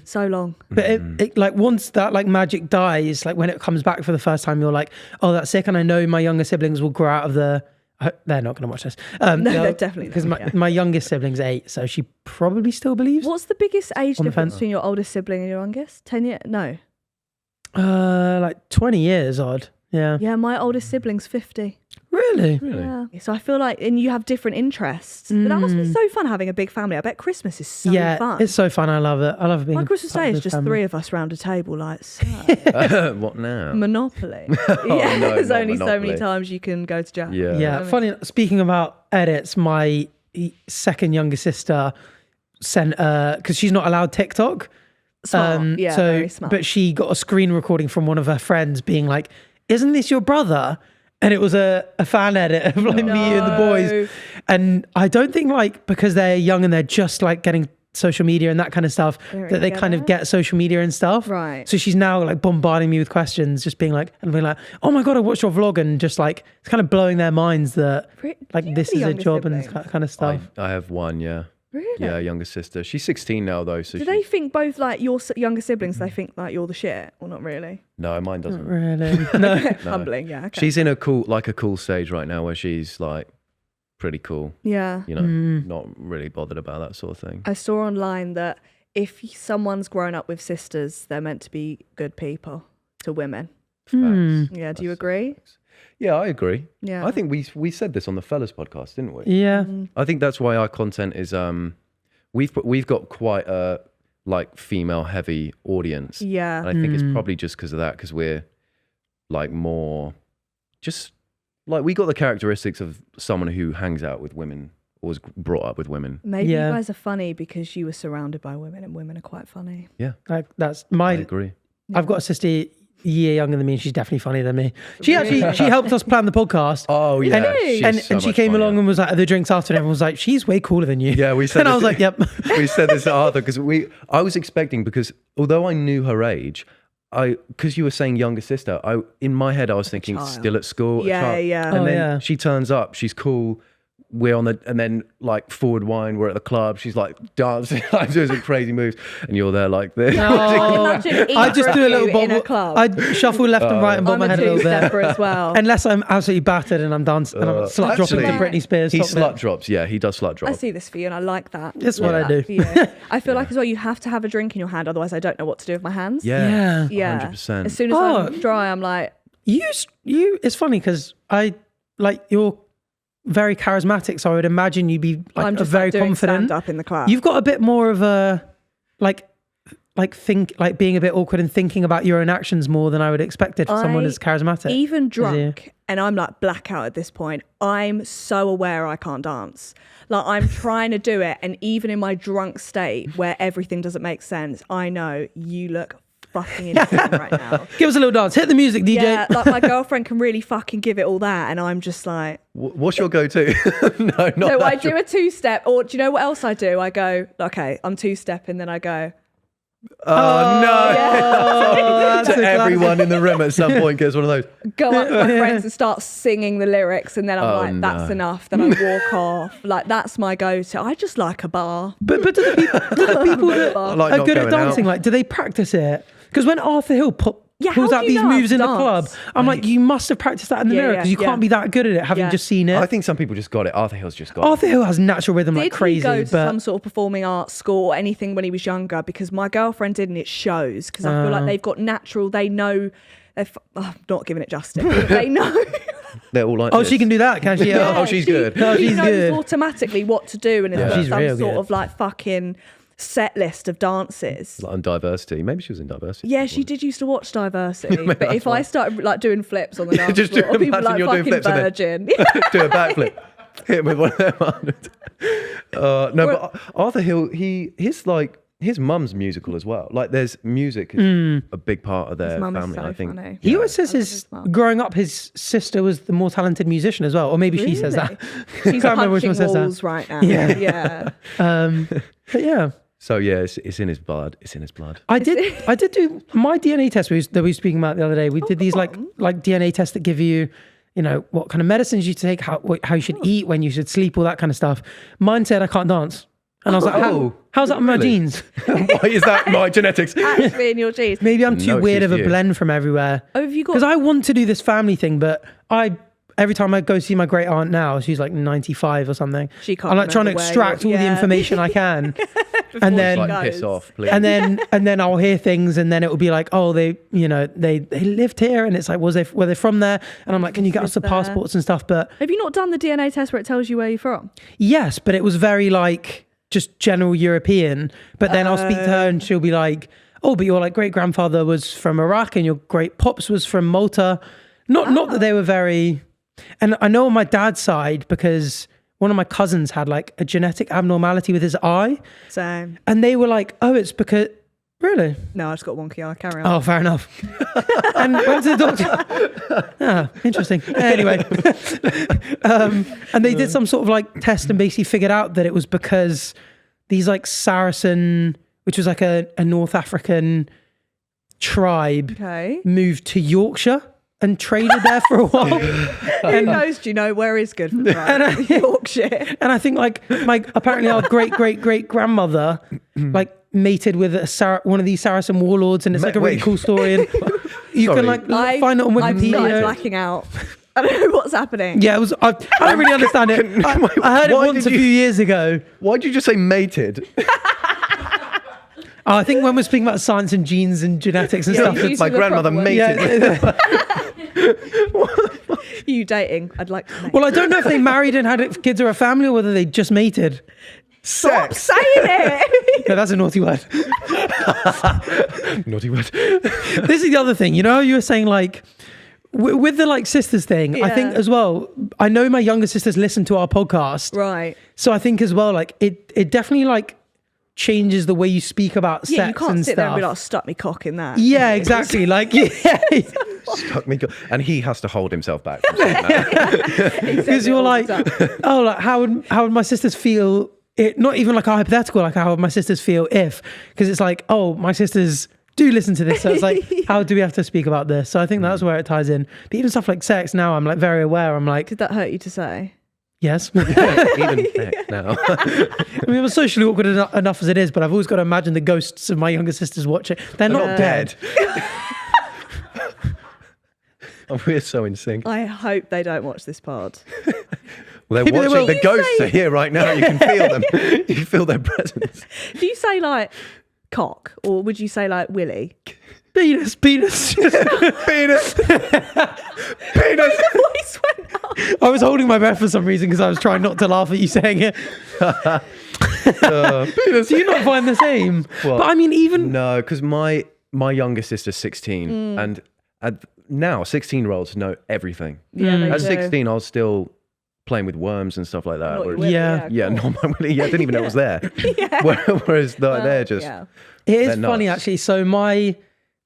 So long. But it like once that like magic dies, like when it comes back for the first time, you're like, oh, that's sick. And I know my younger siblings will grow out of the. They're not going to watch this. No, they're definitely because not, my youngest sibling's 8, so she probably still believes. What's the biggest age On the difference fence. between your oldest sibling and your youngest? 10 years? No. Like 20 years odd. Yeah. Yeah, my oldest sibling's 50. Really? Yeah. So I feel like, and you have different interests. But that must be so fun having a big family. I bet Christmas is so Yeah, fun. it's so fun. I love it. I love being. My a Christmas part Day of is the just family. 3 of us round a table, like, so. What now? Monopoly. Oh, Yeah, no, there's not only so Monopoly. many times you can go to jail. Yeah. Yeah. Funny. Speaking about edits, my second younger sister sent because she's not allowed TikTok. Smart. Yeah, so, very smart. But she got a screen recording from one of her friends being like, "Isn't this your brother?" And it was a fan edit of like me and the boys. And I don't think like because they're young and they're just like getting social media and that kind of stuff that they kind of get social media and stuff. Right. So she's now like bombarding me with questions, just being like, "Oh my God, I watched your vlog," and just like it's kind of blowing their minds that like Do you this have is a a younger job and sibling? this kind of stuff. I have one, yeah. Really? Yeah, younger sister. She's 16 now though. So Do they think both like your younger siblings, they think like you're the shit or not really? No, mine doesn't. Really? No. Humbling, yeah. Okay. She's in a cool stage right now where she's like pretty cool. Yeah. You know, not really bothered about that sort of thing. I saw online that if someone's grown up with sisters, they're meant to be good people to women. Facts. Yeah, do you agree? Yeah, I agree. Yeah. I think we said this on the Fellas podcast, didn't we? Yeah. I think that's why our content is we've got quite a like female heavy audience. Yeah. And I think it's probably just because of that, because we're like more just like we got the characteristics of someone who hangs out with women or was brought up with women. Maybe Yeah. you guys are funny because you were surrounded by women and women are quite funny. Yeah, Like that's I my. agree. I've got a sister a year younger than me, and she's definitely funnier than me. She actually she helped us plan the podcast. Oh yeah, And- she's and so she much came along funnier. and was like at the drinks after, and everyone was like, "She's way cooler than you." Yeah, we said And I this- was like, "Yep." We said this to Arthur because I was expecting, because although I knew her age, because you were saying younger sister, in my head I was thinking child. still at school. a Yeah, child. yeah. And Oh, then yeah. she turns up, she's cool. we're on and then like forward wind, we're at the club, she's like dancing, like doing some crazy moves, and you're there like this. I just do a little in a bob. club. I shuffle left and right and bob I'm my a head a little bit. two-stepper as well. Unless I'm absolutely battered and I'm dancing and I'm slut dropping to Actually, Britney Spears. He top slut bit. drops. Yeah, he does slut drop. I see this for you, and I like that. That's Like what I that do. for you. I feel like as well, you have to have a drink in your hand, otherwise I don't know what to do with my hands. Yeah, Yeah. 100%. As soon as I'm dry, I'm like, You. It's funny because you're very charismatic, so I would imagine you'd be like I'm just very doing confident. stand up in the club. You've got a bit more of a being a bit awkward and thinking about your own actions more than I would expect it for someone as charismatic. Even drunk, and I'm like blackout at this point, I'm so aware I can't dance. Like I'm trying to do it, and even in my drunk state where everything doesn't make sense, I know you look fucking insane right now. Give us a little dance. Hit the music, DJ. Yeah, like my girlfriend can really fucking give it all that, and I'm just like, What's your go-to? No, not so that. I do a two-step, or do you know what else I do? I go, okay, I'm two-stepping, then I go, Oh no! that's So a classic. everyone in the room at some point gets one of those. go up to my friends and start singing the lyrics, and then I'm like, that's enough. Then I walk off. Like that's my go-to. I just like a bar. But do the people that I like are not good at going out. dancing, like, do they practice it? Because when Arthur Hill Yeah, pulls how out do you these know how moves to in the club, dance? I'm like, you must have practiced that in the Yeah, mirror because you yeah. can't be that good at it having Yeah. just seen it. I think some people just got it. Arthur Hill's just got Arthur Hill has natural rhythm like Did crazy. he go to but some sort of performing arts school or anything when he was younger? Because my girlfriend did, and it shows. Because I feel like they've got natural. They know. I'm not giving it justice. But they know. it. They're all like oh, this. she can do that, can she? Yeah, Oh, she's good. Oh, She she's knows good. automatically what to do, and it's got She's some real sort good. of like fucking set list of dances. Like on Diversity. Maybe she was in Diversity. Yeah, she did used to watch Diversity. Maybe But if that's why. I started like doing flips on the dance Just floor, people imagine like you're doing fucking flips and then- virgin. Do a backflip. Hit him with one of them. 100. No, but Arthur Hill, his mum's musical as well. Like there's music is a big part of their His mum is family. so I think. funny. He always says I love his his mum. growing up, his sister was the more talented musician as well, or maybe she says that. She's Can't remember which punching one says that. walls right now. Yeah. Yeah. But yeah, So yeah, it's in his blood. It's in his blood. I did do my DNA test that we were speaking about the other day. We did these like DNA tests that give you, what kind of medicines you take, how you should eat, when you should sleep, all that kind of stuff. Mine said I can't dance. And I was like, how's that in my really? genes? Why is that my genetics? Actually in your genes. Maybe I'm too No weird of excuse a for you. blend from everywhere. Oh, have you got? Because I want to do this family thing, but every time I go see my great aunt now, she's like 95 or something. She can't I'm like trying to remember where extract all you're- the yeah. information I can. and then Like piss off, please. and then I'll hear things, and then it will be like, oh, they lived here, and it's like, were they from there? And I'm like, can you get us the there. passports and stuff? But Have you not done the DNA test where it tells you where you're from? yes, but it was very like just general European. But then I'll speak to her, and she'll be like, oh, but your like great grandfather was from Iraq, and your great pops was from Malta. Not that they were very. And I know on my dad's side, because one of my cousins had like a genetic abnormality with his eye, Same. and they were like, oh, it's because. Really? No, I just got wonky eye. Carry on. Oh, fair enough. And went to the doctor. Ah, interesting. Anyway, and they did some sort of like test and basically figured out that it was because these like Saracen, which was like a North African tribe, Okay. moved to Yorkshire and traded there for a while. Who knows? Do you know where is good from? Right? Yorkshire. And I think like apparently our great grandmother like mated with one of these Saracen warlords, and it's like a really Wait. cool story. And you Sorry. can like find it on I've started Wikipedia. blacking out. I don't know what's happening. Yeah, it was. I don't really understand it. I heard it Why once did a you- few years ago. Why'd you just say mated? I think when we're speaking about science and genes and genetics and stuff, you it's My the grandmother proper mated. word. You dating? I'd like to know. well, I don't know if they married and had kids or a family, or whether they just mated. Stop Sex. saying it. No, that's a naughty word. Naughty word. This is the other thing. You know, you were saying like with the like sisters thing. I think Yeah. as well. I know my younger sisters listen to our podcast, Right. so I think as well like it definitely like changes the way you speak about Yeah, sex you can't and sit there and stuff. be like, stuck me cock in that. Yeah, exactly. Like, yeah, Stuck me. And he has to hold himself back from saying that. because you're like, oh, like how would my sisters feel? It not even like a hypothetical, like how would my sisters feel if? Because it's like, oh, my sisters do listen to this, so it's like, how do we have to speak about this? So I think that's where it ties in. But even stuff like sex now, I'm like very aware. I'm like, Did that hurt you to say? Yes. Even heck now. I mean, it was socially awkward enough as it is, but I've always got to imagine the ghosts of my younger sisters watching. They're not dead. Oh, we're so in sync. I hope they don't watch this pod. Well, they're Maybe they watching. will. The ghosts are here right now. You can feel them. You feel their presence. Do you say like cock or would you say like willy? Penis. Penis. Penis. The voice went up. I was holding my breath for some reason because I was trying not to laugh at you saying it. Penis. Do you not find the same? Well, but I mean, even No, because my younger sister's 16, and now 16-year-olds know everything. Yeah, they At do. 16, I was still playing with worms and stuff like that. Not your Whereas- willy, Yeah. yeah, cool. not my willy. Yeah, I didn't even know it was there. Whereas they're just. Yeah. it is they're funny nuts. actually. So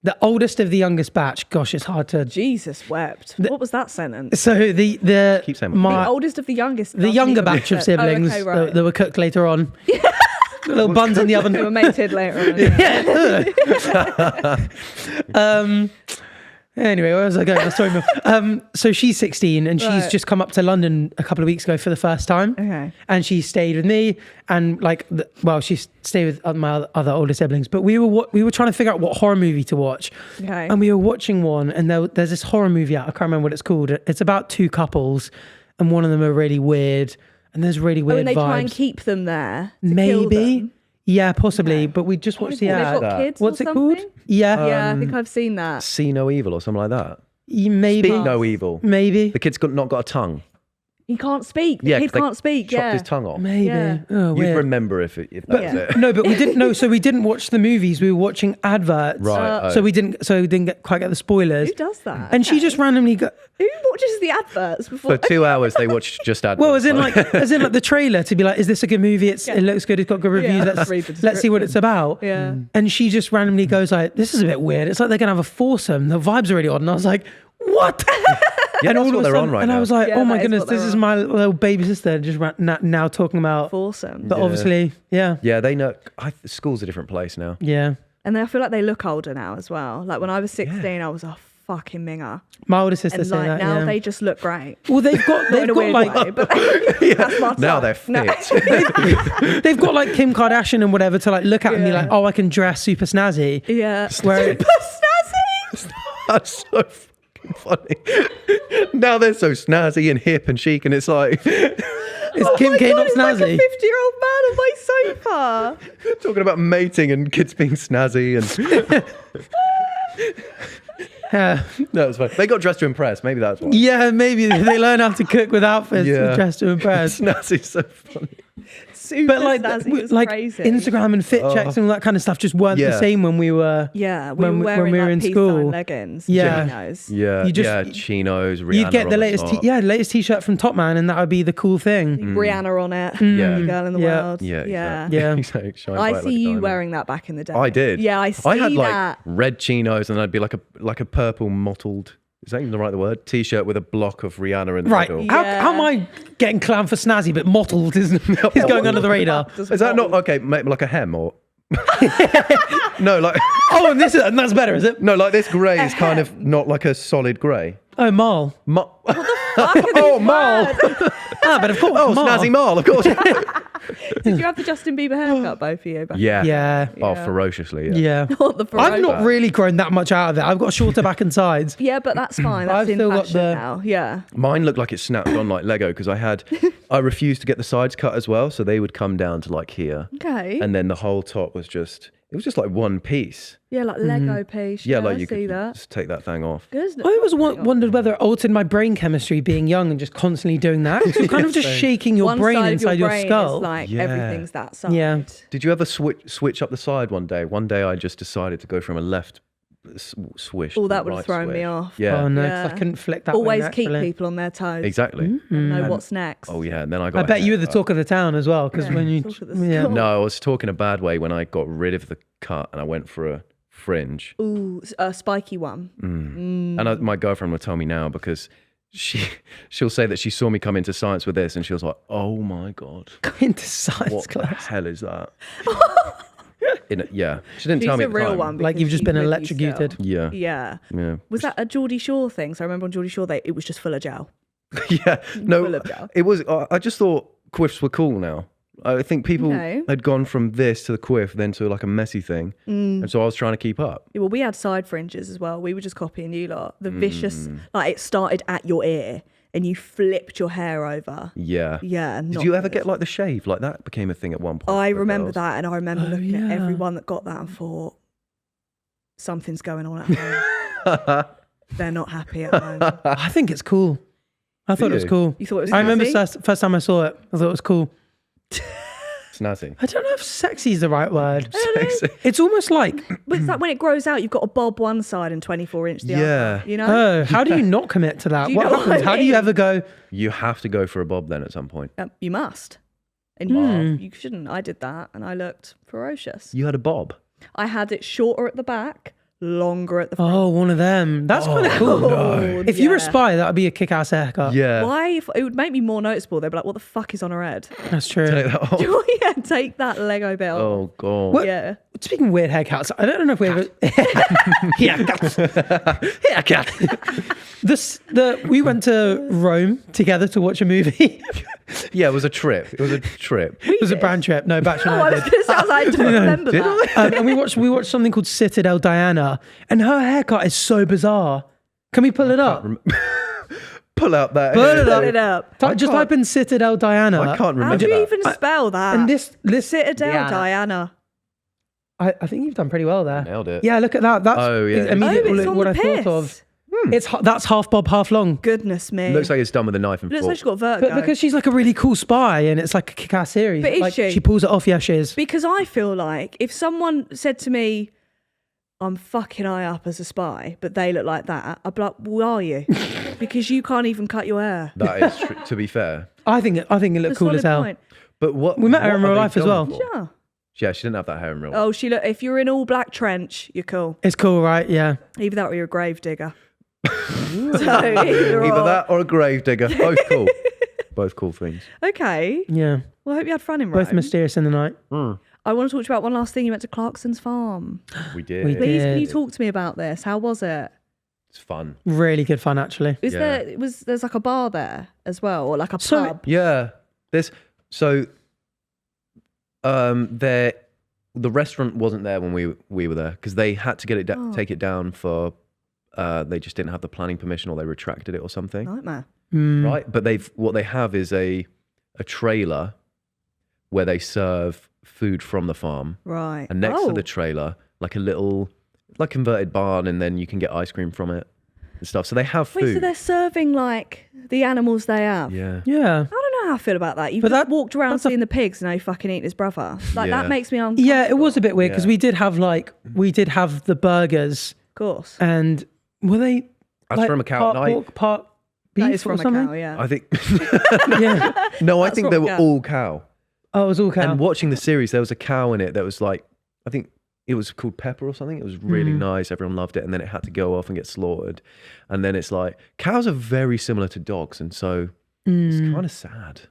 the oldest of the youngest batch. Gosh, it's hard to. Jesus wept. What was that sentence? So the Keep saying my The oldest of the youngest. the younger batch of siblings Oh, okay, right. that were cooked later on. Little buns in the oven. They were mated later on. Yeah. Anyway, where was I going? So she's 16 and she's Right. just come up to London a couple of weeks ago for the first time. Okay. And she stayed with me and she stayed with my other older siblings. But we were trying to figure out what horror movie to watch. Okay. And we were watching one and there's this horror movie out. I can't remember what it's called. It's about two couples and one of them are really weird. And there's really weird and they vibes. try and keep them there. To kill Maybe. them. Yeah, possibly. But we just watched the They've ad. got kids. What's or it called? something? Yeah. Yeah, I think I've seen that. See no evil or something like that. Maybe. Speak no evil. Maybe. The kid's not got a tongue. He can't speak. The Yeah, kid 'cause they can't speak. Chopped Yeah. his tongue off. Maybe. Yeah. Oh, You'd weird. remember if that's Yeah. it. No, but we didn't know. So we didn't watch the movies. We were watching adverts. Right. So we didn't quite get the spoilers. Who does that? And she just randomly got. Who watches the adverts before? For 2 hours, they watched just adverts. Well, as in like the trailer to be like, is this a good movie? It looks good. It's got good reviews. Yeah. Let's Read the let's see what it's about. Yeah. And she just randomly goes like, this is a bit weird. It's like they're gonna have a foursome. The vibes are really odd. And I was like, what? Yeah, and that's all what of a they're sudden, on right and now. I was like, Yeah, oh my that is goodness, what they're this is on. my little baby sister just now talking about. Awesome. But obviously, yeah. Yeah, they know. School's a different place now. Yeah. And then I feel like they look older now as well. Like when I was 16, I was a fucking minger. My older sister And said like that. now yeah. they just look great. Well, they've got Not in a weird like way, but that's my Now type. they're No. fit. they've got like Kim Kardashian and whatever to like look at and be Yeah. like, oh, I can dress super snazzy. Yeah. Where- Super snazzy. That's so fucking funny. Now they're so snazzy and hip and chic, and it's like Is Kim my K God, not it's like a snazzy? 50-year-old man on my sofa. talking about mating and kids being snazzy and. Yeah. No, it's fine. They got dressed to impress. Maybe that's why. Yeah, maybe they learn how to cook with outfits Yeah. and dress to impress. Snazzy's so funny. Super But like, snazzy. It's like crazy. Instagram and fit checks and all that kind of stuff just weren't the Yeah. same when we were. Yeah, when were we wearing were like in peace school. sign leggings. Yeah. Chinos. Yeah, You just- yeah, chinos. Rihanna You'd get on the latest, top. latest t-shirt from Top Man, and that would be the cool thing. Rihanna on it. Yeah. Only girl in the Yeah. world. Yeah, Yeah. exactly. Yeah. Exactly. Shine I bright see like a you diamond. wearing that back in the day. I did. Yeah, I see I had like that. red chinos, and I'd be like a purple mottled. Is that even the right word? T-shirt with a block of Rihanna in the Right. middle. Yeah. How am I getting clowned for snazzy, but mottled is going under the radar? Just Is that not model. okay? Like a hem or? No, like Oh, and that's better, is it? no, like this grey is kind of not like a solid grey. Oh, Marl. Oh, Marl. But of course, Oh, Marl. snazzy Marl, of course. Did you have the Justin Bieber haircut, both of you? back- Yeah. Yeah. Oh, Yeah. ferociously. Yeah. Not the I've not Ferrari. really grown that much out of it. I've got shorter back and sides. Yeah, but that's fine. That's I've in still got fashion the- now. Yeah. Mine looked like it snapped on like Lego because I refused to get the sides cut as well, so they would come down to like here, Okay. and then the whole top was just like one piece. Yeah, like Lego piece. Yeah, Yeah, like I you see could that. just take that thing off. Good. I always wondered whether it altered my brain chemistry being young and just constantly doing that. So you're kind of just shaking your One brain side of inside your your brain skull. is like Yeah. everything's that side. Yeah. Did you ever switch up the side one day? One day I just decided to go from a left swish. Oh, to that a would have right thrown me swish. off. Yeah, Oh no, 'cause Yeah. I couldn't flick that way Always keep naturally. people on their toes. exactly. And know what's next. Oh yeah, and then I got. I a bet you were the haircut. talk of the town as well, because Yeah, when you, talk of the yeah, school. No, I was talking a bad way when I got rid of the cut and I went for a fringe. Ooh, a spiky one. And my girlfriend will tell me now because she'll say that she saw me come into science with this and she was like, "Oh my god, into science what the class. hell is that?" Yeah, she didn't She's tell me a at the real time. one. Like because you've just she's been with you electrocuted. still. Yeah, Yeah. yeah. Was that a Geordie Shore thing? So I remember on Geordie Shore, it was just full of gel. Yeah, no, Full of gel. it was. I just thought quiffs were cool now. I think people No. had gone from this to the quiff, then to like a messy thing, and so I was trying to keep up. Yeah, well, we had side fringes as well. We were just copying you lot. The vicious, like it started at your ear and you flipped your hair over. Yeah. Yeah. Did you ever get like the shave? Like that became a thing at one point. I for remember girls. that, and I remember looking at yeah. everyone that got that and thought, something's going on at home. They're not happy at home. I think it's cool. I thought it was you? cool. You thought it was I remember snazzy? first time I saw it, I thought it was cool. Snazzy. I don't know if sexy is the right word. Sexy. It's almost like, But it's like when it grows out, you've got a bob one side and 24-inch the Yeah. other. You know? oh, how do you not commit to that? Do you What know what happens? I How do you mean? ever go, You have to go for a bob then at some point. You must. And you shouldn't. I did that and I looked ferocious. You had a bob. I had it shorter at the back, longer at the front. oh, one of them? That's kind of cool. no. If you were a Yeah. spy, that would be a kick-ass haircut. Yeah. Why? It would make me more noticeable. They'd be like, what the fuck is on her head? That's true. Take that off. Yeah, take that Lego bit off. Oh god. What? Yeah. Speaking of weird haircuts, I don't know if we ever. Haircut. We went to Rome together to watch a movie. Yeah, it was a trip. It was a trip. It was a brand trip. No, Bachelor Oh, I and I was did. going to say, I was like, I don't remember Did that. And we watched something called Citadel Diana, and her haircut is so bizarre. Can we pull it up? Pull out that. Pull it up. Put it up. Just type in Citadel Diana. I can't How remember do you that. even spell that? And this Citadel yeah. Diana. I think you've done pretty well there. Nailed it. Yeah, look at that. That's Oh, yeah. immediately it's on what the I piss. thought of. That's half bob, half long. Goodness me. Looks like it's done with a knife and Looks fork. like she's got vertigo. But because she's like a really cool spy, and it's like a kick-ass series. But is like, she? She pulls it off. Yeah, she is. Because I feel like if someone said to me, I'm fucking eye up as a spy, but they look like that, I'd be like, well, are you? Because you can't even cut your hair. That is true. To be fair, I think it looked That's a cool as solid hell. point. but what We met her what in are real they life as filming well. for? Yeah. Yeah, she didn't have that hair in real life. Oh, she look. If you're in all black trench, you're cool. It's cool, right? Yeah. Either that or you're a grave digger. So either Either or. that or a grave digger. Both cool. Both cool things. Okay. Yeah. Well, I hope you had fun in Rome. Both mysterious in the night. I want to talk to you about one last thing. You went to Clarkson's farm. We did. We Please, can did. you talk to me about this? How was it? It's fun. Really good fun, actually. Yeah. There's like a bar there as well, or like a So- pub? Yeah. There's there the restaurant wasn't there when we were there because they had to get it take it down for they just didn't have the planning permission or they retracted it or something. Nightmare. Right? But what they have is a trailer where they serve food from the farm. Right. And next to the trailer, like a little like converted barn, and then you can get ice cream from it and stuff. So they have food. Wait, so they're serving like the animals they have? Yeah. Yeah. I don't know how I feel about that. You've But just that- walked around that's a- seeing the pigs and now you fucking eating his brother. Like Yeah. that makes me uncomfortable. Yeah, it was a bit weird because Yeah. we did have the burgers, Of course. and were they That's from a cow. part No, I- pork, part beef That is or from a something? cow, yeah. I think Yeah. no, I That's think from they a were cow. all cow. Oh, it was all cow. And watching the series, there was a cow in it that was like, I think it was called Pepper or something. It was really nice. Everyone loved it. And then it had to go off and get slaughtered. And then it's like, cows are very similar to dogs. And so it's kind of sad.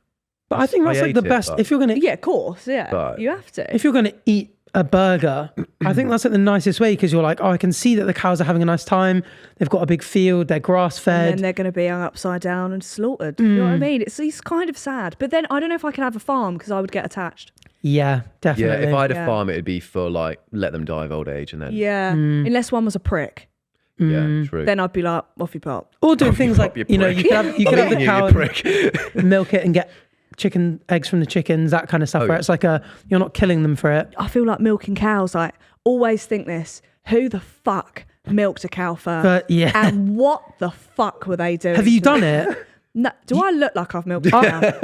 But I think that's like ate the it, best. but- If you're gonna Yeah, of course. Yeah. But- you have to. if you're gonna eat a burger, I think that's like the nicest way because you're like, oh, I can see that the cows are having a nice time. They've got a big field. They're grass and fed. then they're going to be hung upside down and slaughtered. You know what I mean? It's kind of sad. But then I don't know if I could have a farm because I would get attached. Yeah, Yeah, definitely. if I had a Yeah. farm, it'd be for like, let them die of old age. And then, Yeah. Unless one was a prick. yeah, true. Then I'd be like, off you pop. Or doing things like, you you know, prick. you could have the You cow prick. and milk it and get chicken eggs from the chickens, that kind of stuff. Oh, where yeah. it's like you're not killing them for it. I feel like milking cows. Like, always think this. Who the fuck milked a cow first? But yeah, And what the fuck were they doing? have you to done them? it? No, do I look like I've milked a cow?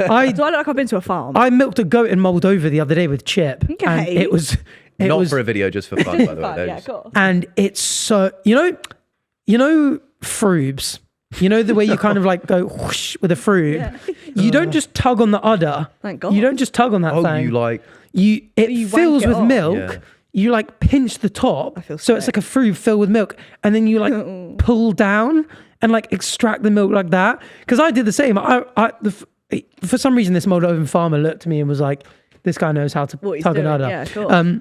I Do I look like I've been to a farm? I milked a goat in Moldova the other day with Chip. And Okay. it was Not for a video, just for fun, by the way. Fun, They're yeah, just- of course. and it's so you know frubes. You know the way you kind of like go whoosh with a frube. Yeah. You don't just tug on the udder. Thank God. You don't just tug on that Oh, thing. you like, It You wank fills it with off. milk. Yeah. You like pinch the top, I feel so it's sick. like a frube filled with milk, and then you like pull down and like extract the milk like that. Because I did the same. For some reason, this Moldovan farmer looked at me and was like, "This guy knows how to What he's tug an doing, udder." yeah, of course.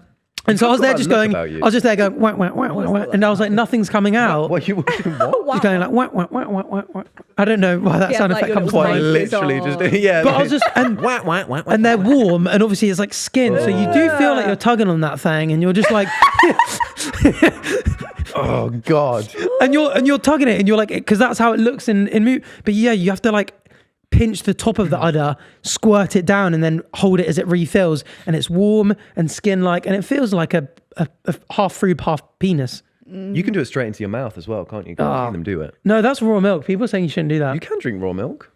And so I was there got just that look going, about you. I was just there going, wah, wah, wah, wah, wah, and I was like, nothing's coming out. What you what? Just going like, wah, wah, wah, wah, wah, wah. I don't know why that Yeah, sound like effect your comes to little Quite mind. literally just yeah. But I was just, and they're warm, and obviously it's like skin, so you do feel like you're tugging on that thing, and you're just like, oh god. and you're tugging it, and you're like, because that's how it looks in mute. But yeah, you have to like pinch the top of the udder, squirt it down, and then hold it as it refills, and it's warm and skin-like, and it feels like a half fruit, half penis. You can do it straight into your mouth as well, can't you? I've seen them do it. No, that's raw milk. People are saying you shouldn't do that. You can drink raw milk.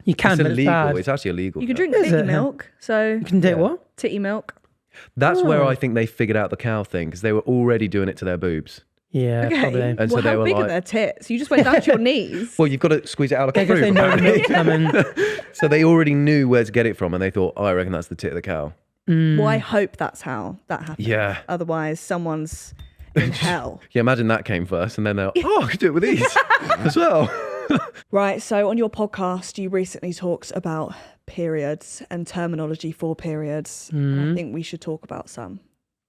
You can, It's but it's illegal. bad. It's actually illegal. You can now. drink Is titty it? milk. So You can take what? titty milk. That's where I think they figured out the cow thing because they were already doing it to their boobs. Yeah, Okay. probably. And so well, they how were big are like- their tits? You just went down to your knees. Well, you've got to squeeze it out like I a guess they fruit. know the apparently. milk's coming. So they already knew where to get it from, and they thought, "Oh, I reckon that's the tit of the cow." Well, I hope that's how that happened. Yeah. Otherwise, someone's in hell. Yeah, imagine that came first, and then they're, "Oh, I could do it with these as well." Right. So on your podcast, you recently talked about periods and terminology for periods. And I think we should talk about some.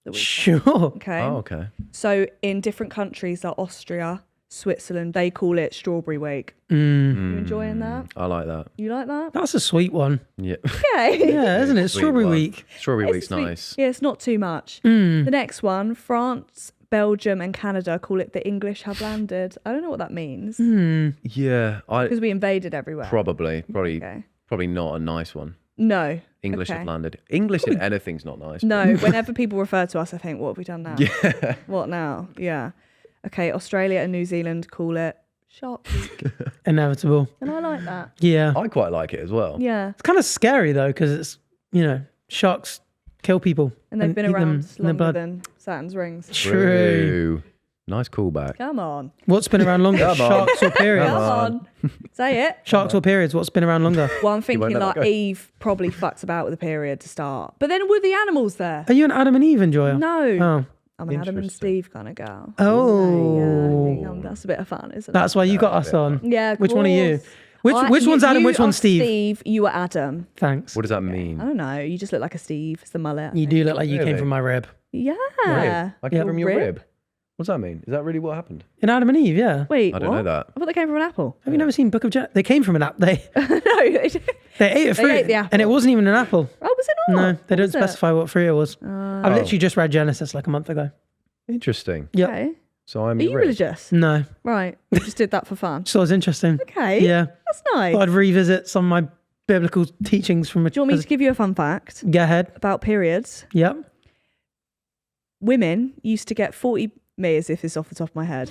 That we Sure. okay. Oh, okay. So in different countries like Austria, Switzerland, they call it strawberry week. You enjoying that? I like that. You like that? That's a sweet one. Yeah. Okay. Yeah, isn't it? Sweet Strawberry one. week. Strawberry It's week's sweet. nice. Yeah, it's not too much. The next one, France, Belgium and Canada call it the English have landed. I don't know what that means Yeah, because we invaded everywhere. probably Okay. not a nice one. No. English Okay. have landed. English in anything's not nice. No, whenever people refer to us, I think, what have we done now? Yeah. What now? Yeah. Okay, Australia and New Zealand call it Shark Week. Inevitable. And I like that. Yeah. I quite like it as well. Yeah. It's kind of scary though, because it's, sharks kill people. And they've been eat them around in their longer blood. than Saturn's rings. True. Nice callback. Come on. What's been around longer? Come on. Sharks or periods? Come on. Say it. Sharks or periods? What's been around longer? Well, I'm thinking won't let like that go. Eve probably fucks about with the period to start. But then were the animals there? Are you an Adam and Eve enjoyer? No. Oh. I'm an Adam and Interesting. Steve kind of girl. Oh. Yeah, that's a bit of fun, isn't That's it? why you got us on. Yeah. of Which one are you? course. Which one's Adam? you Which are one's Steve? Steve, you are Adam. Thanks. What does that I mean? don't know. You just look like a Steve. It's the mullet. You do look like you came Really? from my rib. Yeah. Rib. I came Yeah. from your Rib? rib. What does that mean? Is that really what happened? In Adam and Eve, yeah. Wait, I don't what? know that. I thought they came from an apple. Have you never seen Book of Genesis? They came from an apple. no, they didn't. They ate a fruit, ate the apple. and it wasn't even an apple. Oh, was it not? No, they What don't was it? specify what fruit it was. I've literally just read Genesis like a month ago. Interesting. Yep. Okay. So I'm Are your you rib. religious? No, Right. You just did that for fun. so it was interesting. Okay. Yeah, That's nice. thought I'd revisit some of my biblical teachings from. Do you want me to give you a fun fact Go ahead. about periods? Yep. Women used to get 40... Me, as if it's off the top of my head.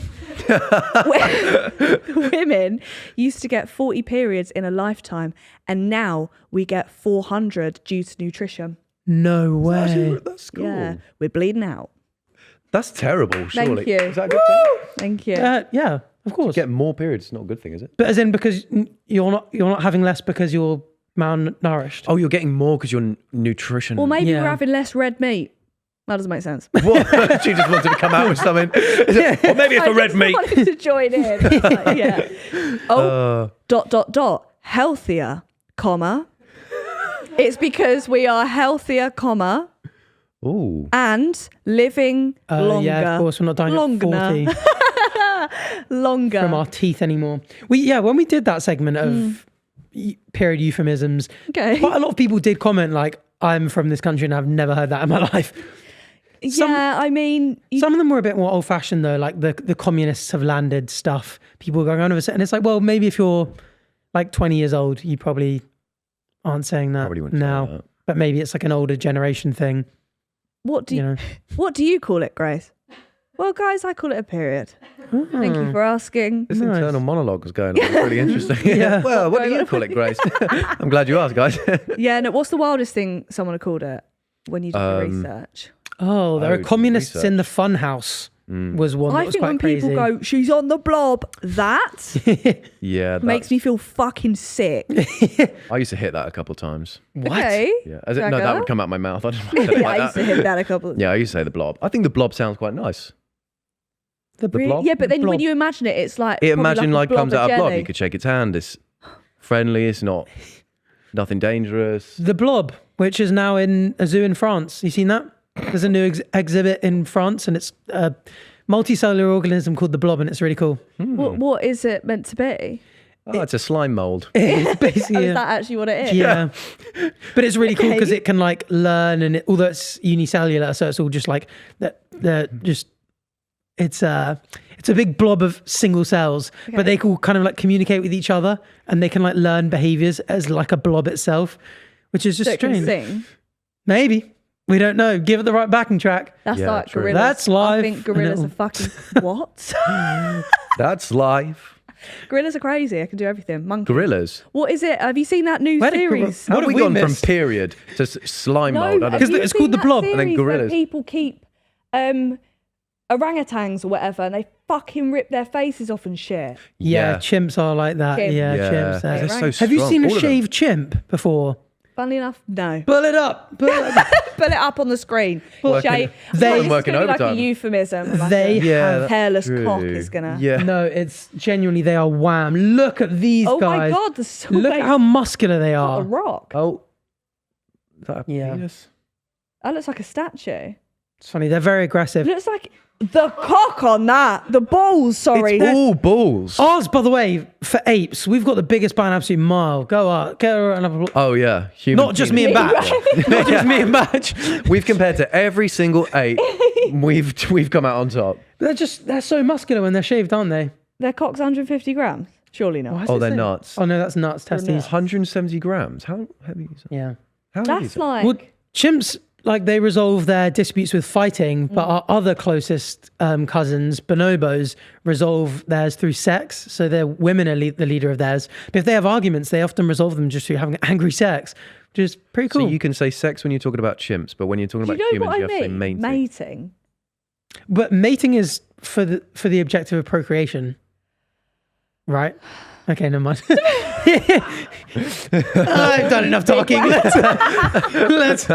Women used to get 40 periods in a lifetime, and now we get 400 due to nutrition. No way. That's cool. Yeah, we're bleeding out. That's terrible, surely. you. Is that a good thing? Thank you. Yeah, of course. Get more periods. It's not a good thing, is it? But as in because you're not having less because you're malnourished. Oh, you're getting more because you're nutrition. Or maybe Yeah. we're having less red meat. That doesn't make sense. What? She just wanted to come out with something. Or maybe it's I the red just meat. wanted to join in. It's like, yeah. Oh, ... healthier, comma. It's because we are healthier, comma, Ooh. and living longer. Yeah, of course, we're not dying Longer. at 40 Longer. from our teeth anymore. When we did that segment of period euphemisms, Okay. quite a lot of people did comment like, I'm from this country and I've never heard that in my life. Yeah, I mean... Some of them were a bit more old fashioned though, like the communists have landed stuff. People were going on with it. And it's like, well, maybe if you're like 20 years old, you probably aren't saying that Probably wouldn't say now. that. But maybe it's like an older generation thing. What do You you, know. what do you call it, Grace? Well, guys, I call it a period. Thank you for asking. This Nice. internal monologue was going on. It's really interesting. Yeah. Well, what do you call it, Grace? I'm glad you asked, guys. Yeah, no, what's the wildest thing someone had called it when you did your research? Oh, there Oh, are communists research. in the fun house was one that I was think quite when crazy. people go, she's on the blob, that Yeah. makes me feel fucking sick. I used to hit that a couple of times. What? Okay. Yeah. No, that Jagger? would come out my mouth. I don't know. Yeah, I used to hit that a couple of Yeah, I used to say the blob. I think the blob sounds quite nice. The The blob? Yeah, but then Blob. when you imagine it, it's like It probably imagine like blob comes of out of blob. jelly. You could shake its hand. It's friendly. It's not nothing dangerous. The Blob, which is now in a zoo in France. You seen that? There's a new exhibit in France, and it's a multicellular organism called the blob, and it's really cool. What is it meant to be? Oh, it's a slime mold. It's basically Is that actually what it is? yeah. But it's really cool Okay. because it can like learn, and although it's unicellular, so it's all just like that. It's a big blob of single cells, Okay. but they can kind of like communicate with each other, and they can like learn behaviors as like a blob itself, which is just So it can strange. sing. Maybe. We don't know. Give it the right backing track. That's Yeah, like true. gorillas. That's live. I think gorillas And are fucking what? That's live. Gorillas are crazy. I can do everything. Monkeys. Gorillas. What is it? Have you seen that new Where did series? How What have we have we gone missed? from period to slime No, mold? I don't have Because you it's seen called The that Blob. And then series where gorillas. people keep orangutans or whatever, and they fucking rip their faces off and shit. Yeah, chimps are like that. Chimp. Yeah, Yeah. chimps. They're so Have you strong, seen a all of them. shaved chimp before? Funnily enough, no. Pull it up. Pull it up. Put it up on the screen. Working- Shave. They- This is working gonna be like a overtime. euphemism. Like They a Yeah, that's hairless true. cock is gonna. Yeah. No, it's genuinely, they are wham. Look at these Oh guys. my god, the so Look at how muscular they a are. rock. Oh. Is that a Yeah. penis? That looks like a statue. It's funny. They're very aggressive. Looks like the cock on that. The balls. Sorry. It's all balls. Ours, by the way, for apes, we've got the biggest by an absolute mile. Go up. Go around. Oh yeah. Human Not just me and penis. Batch. Not just me and Batch. We've compared to every single ape. We've come out on top. They're so muscular when they're shaved, aren't they? Their cock's 150 grams. Surely not. Why is Oh, it they're so- nuts. Oh no, that's nuts. Testes. 170 grams. How heavy is that? Yeah. How heavy is That's that? like. Well, chimps, like they resolve their disputes with fighting, but our other closest cousins, bonobos, resolve theirs through sex. So their women are the leader of theirs. But if they have arguments, they often resolve them just through having angry sex, which is pretty cool. So you can say sex when you're talking about chimps, but when you're talking Do about you know humans, what you I have to say mean? mating. Mating. But mating is for the objective of procreation, right? Okay, never mind. I've done enough talking. Let's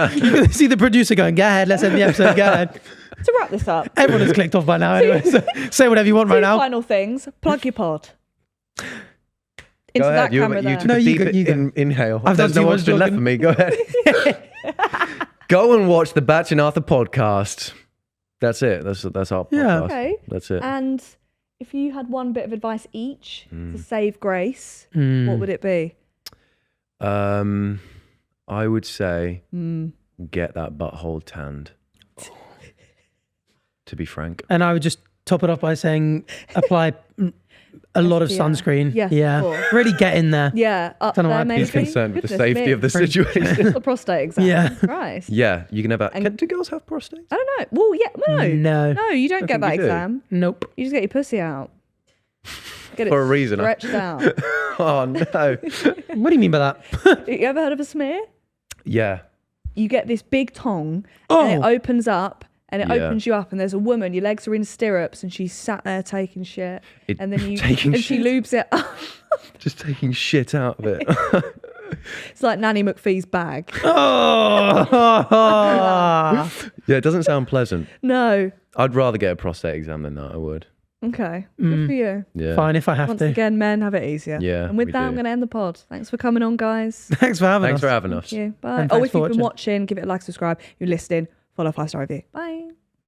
see the producer going, go ahead, let's end the episode, go ahead. To wrap this up, Everyone has clicked off by now anyway, so say whatever you want right two now. final things. Plug your pod. Go Into ahead. that You camera there. took No, a you deep go, you go. inhale. I've done There's no too much option left talking. for me. Go ahead. Go and watch the Batch and Arthur podcast. That's it. That's our podcast. Yeah. Okay. That's it. And if you had one bit of advice each to save grace, what would it be? I would say Hmm. get that butthole tanned. To be frank. And I would just top it off by saying apply a lot of SPF. sunscreen. Yes, yeah. of course. Really get in there. Yeah, up Don't know why there I'm maybe. He's concerned with the Goodness safety me. of the situation. The prostate exam. Yeah. Christ. Yeah, you can have that. And- Do girls have prostates? I don't know. Well, yeah, No. No, you don't I get think that you do. exam. Nope. You just get your pussy out. Get For a reason. Stretched out. Oh no. What do you mean by that? You ever heard of a smear? Yeah. You get this big tongue Oh. and it opens up and it Yeah. opens you up and there's a woman, your legs are in stirrups and she's sat there taking shit. And then you Taking and she shit? lubes it up. Just taking shit out of it. It's like Nanny McPhee's bag. Oh. Yeah, it doesn't sound pleasant. No. I'd rather get a prostate exam than that. I would. Okay. Good for you. Yeah. Fine if I have Once to. again, men have it easier. Yeah, And with we that, do. I'm going to end the pod. Thanks for coming on, guys. Thanks for having Thanks us. for having us. Thank you. Bye. And Oh, thanks if for you've been watching. watching, give it a like, subscribe. You're listening, follow 5-star review. Bye.